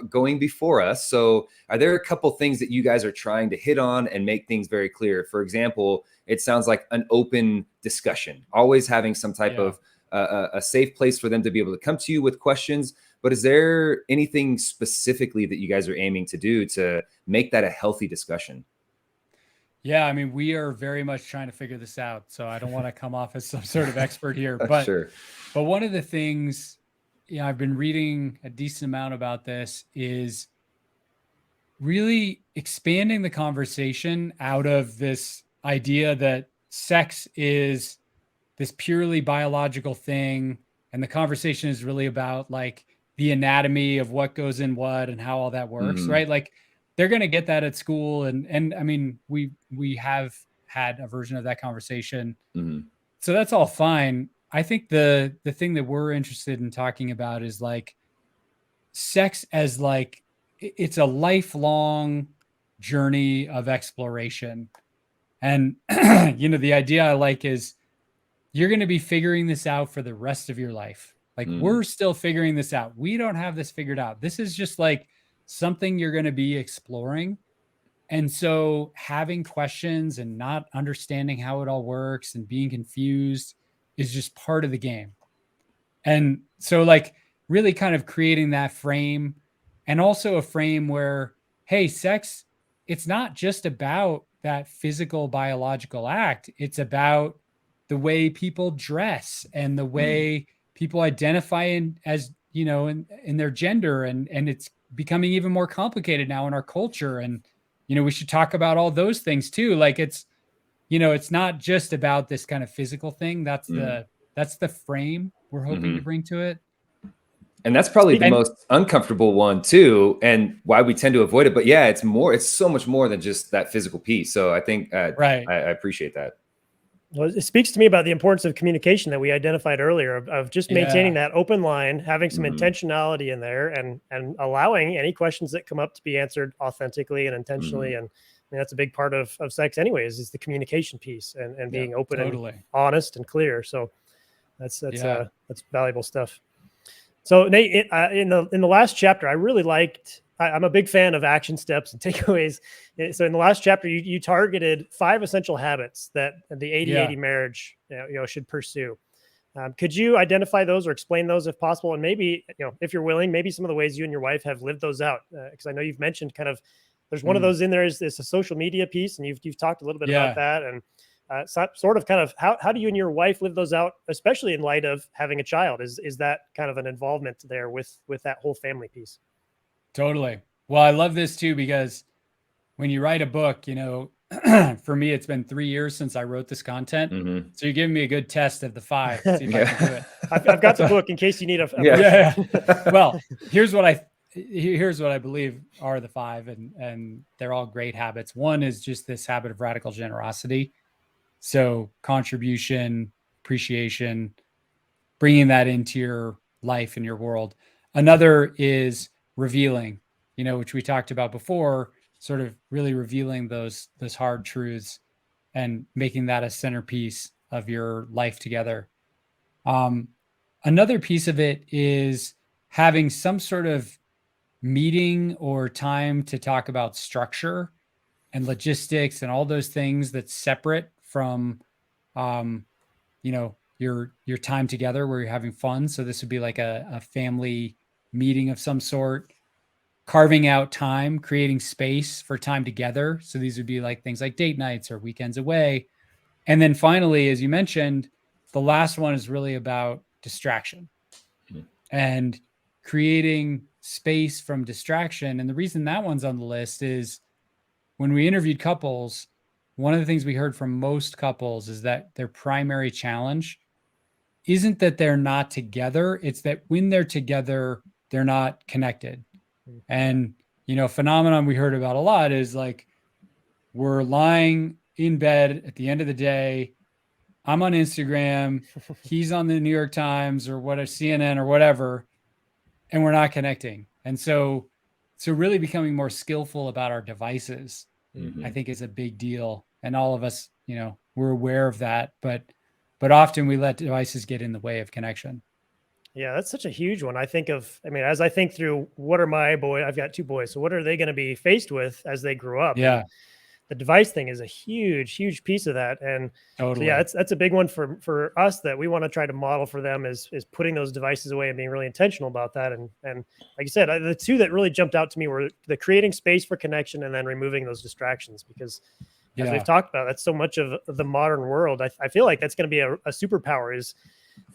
going before us. So are there a couple things that you guys are trying to hit on and make things very clear? For example, it sounds like an open discussion, always having some type of a safe place for them to be able to come to you with questions. But is there anything specifically that you guys are aiming to do to make that a healthy discussion? Yeah, I mean, we are very much trying to figure this out. So I don't want to come off as some sort of expert here, but Sure. But one of the things, I've been reading a decent amount about this is really expanding the conversation out of this idea that sex is this purely biological thing. And the conversation is really about like the anatomy of what goes in what and how all that works, right? Like they're going to get that at school. And I mean, we have had a version of that conversation. So that's all fine. I think the thing that we're interested in talking about is like sex as like, it's a lifelong journey of exploration. And, the idea I like is you're going to be figuring this out for the rest of your life. Like we're still figuring this out. We don't have this figured out. This is just like something you're going to be exploring. And so having questions and not understanding how it all works and being confused is just part of the game. And so like really kind of creating that frame, and also a frame where, hey, sex, it's not just about that physical biological act. It's about the way people dress and the way people identify in their gender. And it's becoming even more complicated now in our culture. And, we should talk about all those things too. Like it's not just about this kind of physical thing. That's the frame we're hoping to bring to it. And that's probably the most uncomfortable one too, and why we tend to avoid it. But yeah, it's so much more than just that physical piece. So I think right. I appreciate that. Well, it speaks to me about the importance of communication that we identified earlier, of just maintaining that open line, having some intentionality in there, and allowing any questions that come up to be answered authentically and intentionally. And I mean, that's a big part of sex anyways, is the communication piece and being open and honest and clear. So that's valuable stuff. So Nate, in the last chapter, I really liked, I'm a big fan of action steps and takeaways. So in the last chapter, you targeted 5 essential habits that the 80-80 marriage should pursue. Could you identify those or explain those if possible? And maybe, if you're willing, maybe some of the ways you and your wife have lived those out. Because I know you've mentioned kind of, there's one of those in there is a social media piece, and you've talked a little bit about that. And sort of kind of how do you and your wife live those out, especially in light of having a child? Is that kind of an involvement there with that whole family piece? Totally. Well, I love this too, because when you write a book, for me, it's been 3 years since I wrote this content. So you're giving me a good test of the 5. See if I can do it. I've got the book in case you need a Well, here's what I believe are the 5, and they're all great habits. One is just this habit of radical generosity. So contribution, appreciation, bringing that into your life and your world. Another is revealing, which we talked about before, sort of really revealing those hard truths and making that a centerpiece of your life together. Another piece of it is having some sort of meeting or time to talk about structure and logistics and all those things that's separate from, your time together where you're having fun. So this would be like a family meeting of some sort, carving out time, creating space for time together. So these would be like things like date nights or weekends away. And then finally, as you mentioned, the last one is really about distraction and creating space from distraction. And the reason that one's on the list is when we interviewed couples, one of the things we heard from most couples is that their primary challenge isn't that they're not together. It's that when they're together, they're not connected. And, phenomenon we heard about a lot is like, we're lying in bed at the end of the day. I'm on Instagram. He's on the New York Times or CNN or whatever, and we're not connecting. And so really becoming more skillful about our devices, I think, is a big deal. And all of us, we're aware of that, but often we let devices get in the way of connection. Yeah, that's such a huge one. As I think through what are my boys, I've got two boys. So what are they going to be faced with as they grow up? Yeah. And the device thing is a huge, huge piece of that. And totally. So yeah, that's a big one for us that we want to try to model for them is putting those devices away and being really intentional about that. And like you said, the two that really jumped out to me were the creating space for connection and then removing those distractions, because as we've talked about, that's so much of the modern world. I feel like that's going to be a superpower, is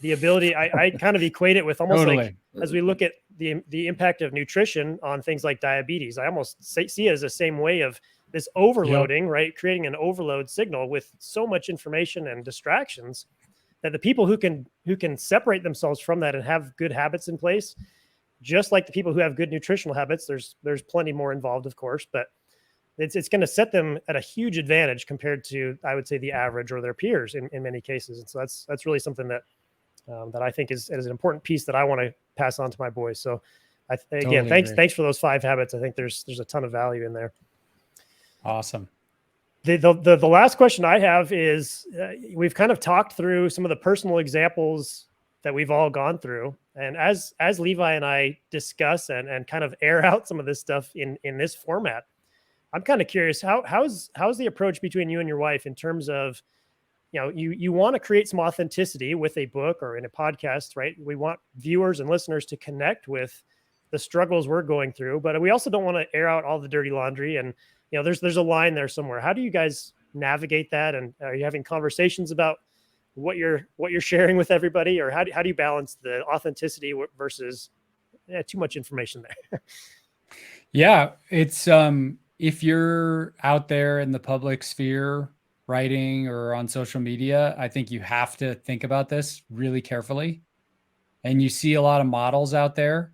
the ability. I kind of equate it with almost like, as we look at the impact of nutrition on things like diabetes, I almost see it as the same way of this overloading, right? Creating an overload signal with so much information and distractions that the people who can separate themselves from that and have good habits in place, just like the people who have good nutritional habits, there's plenty more involved, of course, but it's going to set them at a huge advantage compared to, I would say, the average or their peers in many cases. And so that's really something that I think is an important piece that I want to pass on to my boys. So thanks for those 5 habits. I think there's a ton of value in there. Awesome. The last question I have is, we've kind of talked through some of the personal examples that we've all gone through. And as Levi and I discuss and kind of air out some of this stuff in this format, I'm kind of curious, how's the approach between you and your wife in terms of, you want to create some authenticity with a book or in a podcast, right? We want viewers and listeners to connect with the struggles we're going through, but we also don't want to air out all the dirty laundry. And, there's a line there somewhere. How do you guys navigate that? And are you having conversations about what you're sharing with everybody, or how do you balance the authenticity versus too much information there? Yeah, it's if you're out there in the public sphere writing or on social media, I think you have to think about this really carefully. And you see a lot of models out there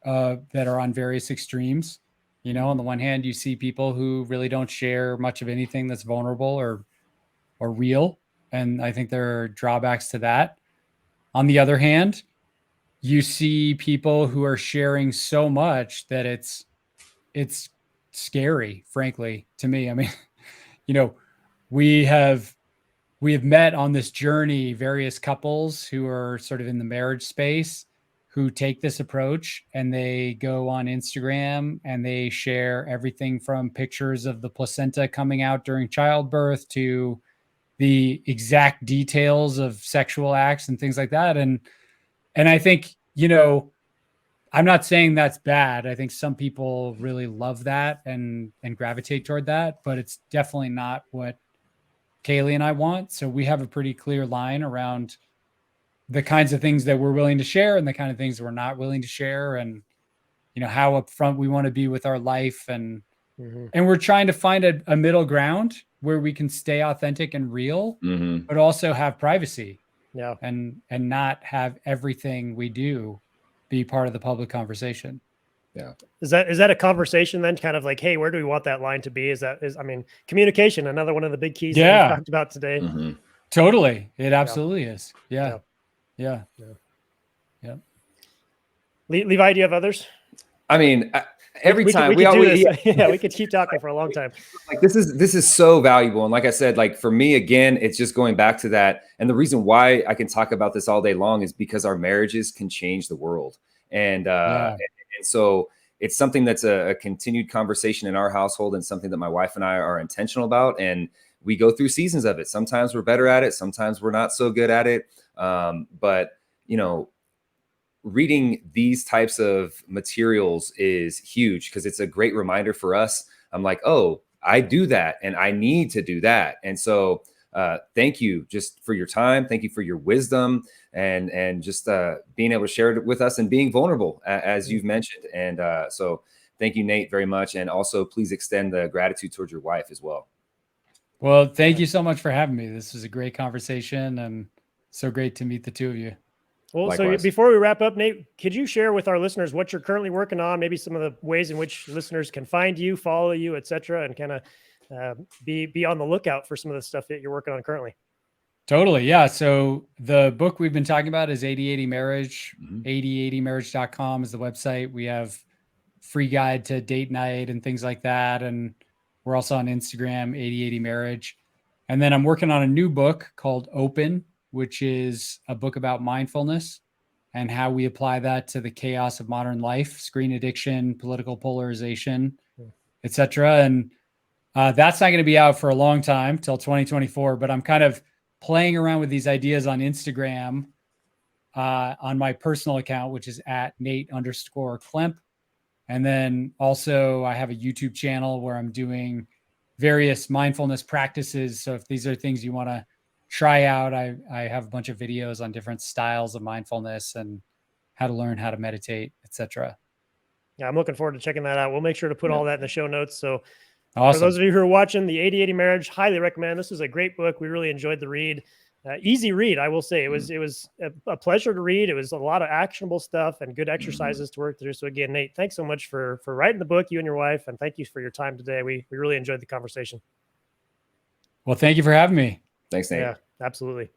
that are on various extremes. On the one hand, you see people who really don't share much of anything that's vulnerable or real. And I think there are drawbacks to that. On the other hand, you see people who are sharing so much that it's scary, frankly, to me. I mean, we have met on this journey various couples who are sort of in the marriage space who take this approach, and they go on Instagram and they share everything from pictures of the placenta coming out during childbirth to the exact details of sexual acts and things like that. And I think, I'm not saying that's bad. I think some people really love that and gravitate toward that, but it's definitely not what Kaylee and I want. So we have a pretty clear line around the kinds of things that we're willing to share and the kind of things that we're not willing to share, and how upfront we want to be with our life, and we're trying to find a middle ground where we can stay authentic and real, but also have privacy, and not have everything we do be part of the public conversation. Yeah. Is that a conversation then, kind of like, hey, where do we want that line to be? Communication, another one of the big keys that we talked about today. Totally. It absolutely is. Yeah. Levi, do you have others? I mean, every time we could keep talking for a long time. Like this is so valuable. And like I said, like for me, again, it's just going back to that. And the reason why I can talk about this all day long is because our marriages can change the world. And so it's something that's a continued conversation in our household, and something that my wife and I are intentional about. And we go through seasons of it. Sometimes we're better at it. Sometimes we're not so good at it. But reading these types of materials is huge, because it's a great reminder for us. I'm like, oh, I do that and I need to do that. And so thank you just for your time. Thank you for your wisdom and just being able to share it with us and being vulnerable, as you've mentioned. And so thank you, Nate, very much. And also please extend the gratitude towards your wife as well. Well, thank you so much for having me. This was a great conversation, and So great to meet the two of you. Well, Likewise. so before we wrap up, Nate, could you share with our listeners what you're currently working on, maybe some of the ways in which listeners can find you, follow you, et cetera, and kind of be on the lookout for some of the stuff that you're working on currently? Totally. Yeah. So the book we've been talking about is 80/80 Marriage. 8080marriage.com is the website. We have free guide to date night and things like that. And we're also on Instagram, 80/80 Marriage. And then I'm working on a new book called Open, which is a book about mindfulness and how we apply that to the chaos of modern life, screen addiction, political polarization, et cetera. And that's not going to be out for a long time, till 2024, but I'm kind of playing around with these ideas on Instagram on my personal account, which is at Nate_Klemp. And then also I have a YouTube channel where I'm doing various mindfulness practices. So if these are things you want to try out, I have a bunch of videos on different styles of mindfulness and how to learn how to meditate, etc. Yeah, I'm looking forward to checking that out. We'll make sure to put all that in the show notes. So Awesome. for those of you who are watching, the 80/80 Marriage, highly recommend. This was a great book. We really enjoyed the read. Easy read, I will say. It was a pleasure to read. It was a lot of actionable stuff and good exercises to work through. So again, Nate, thanks so much for writing the book, you and your wife, and thank you for your time today. We really enjoyed the conversation. Well, thank you for having me. Thanks, Nate. Yeah, absolutely.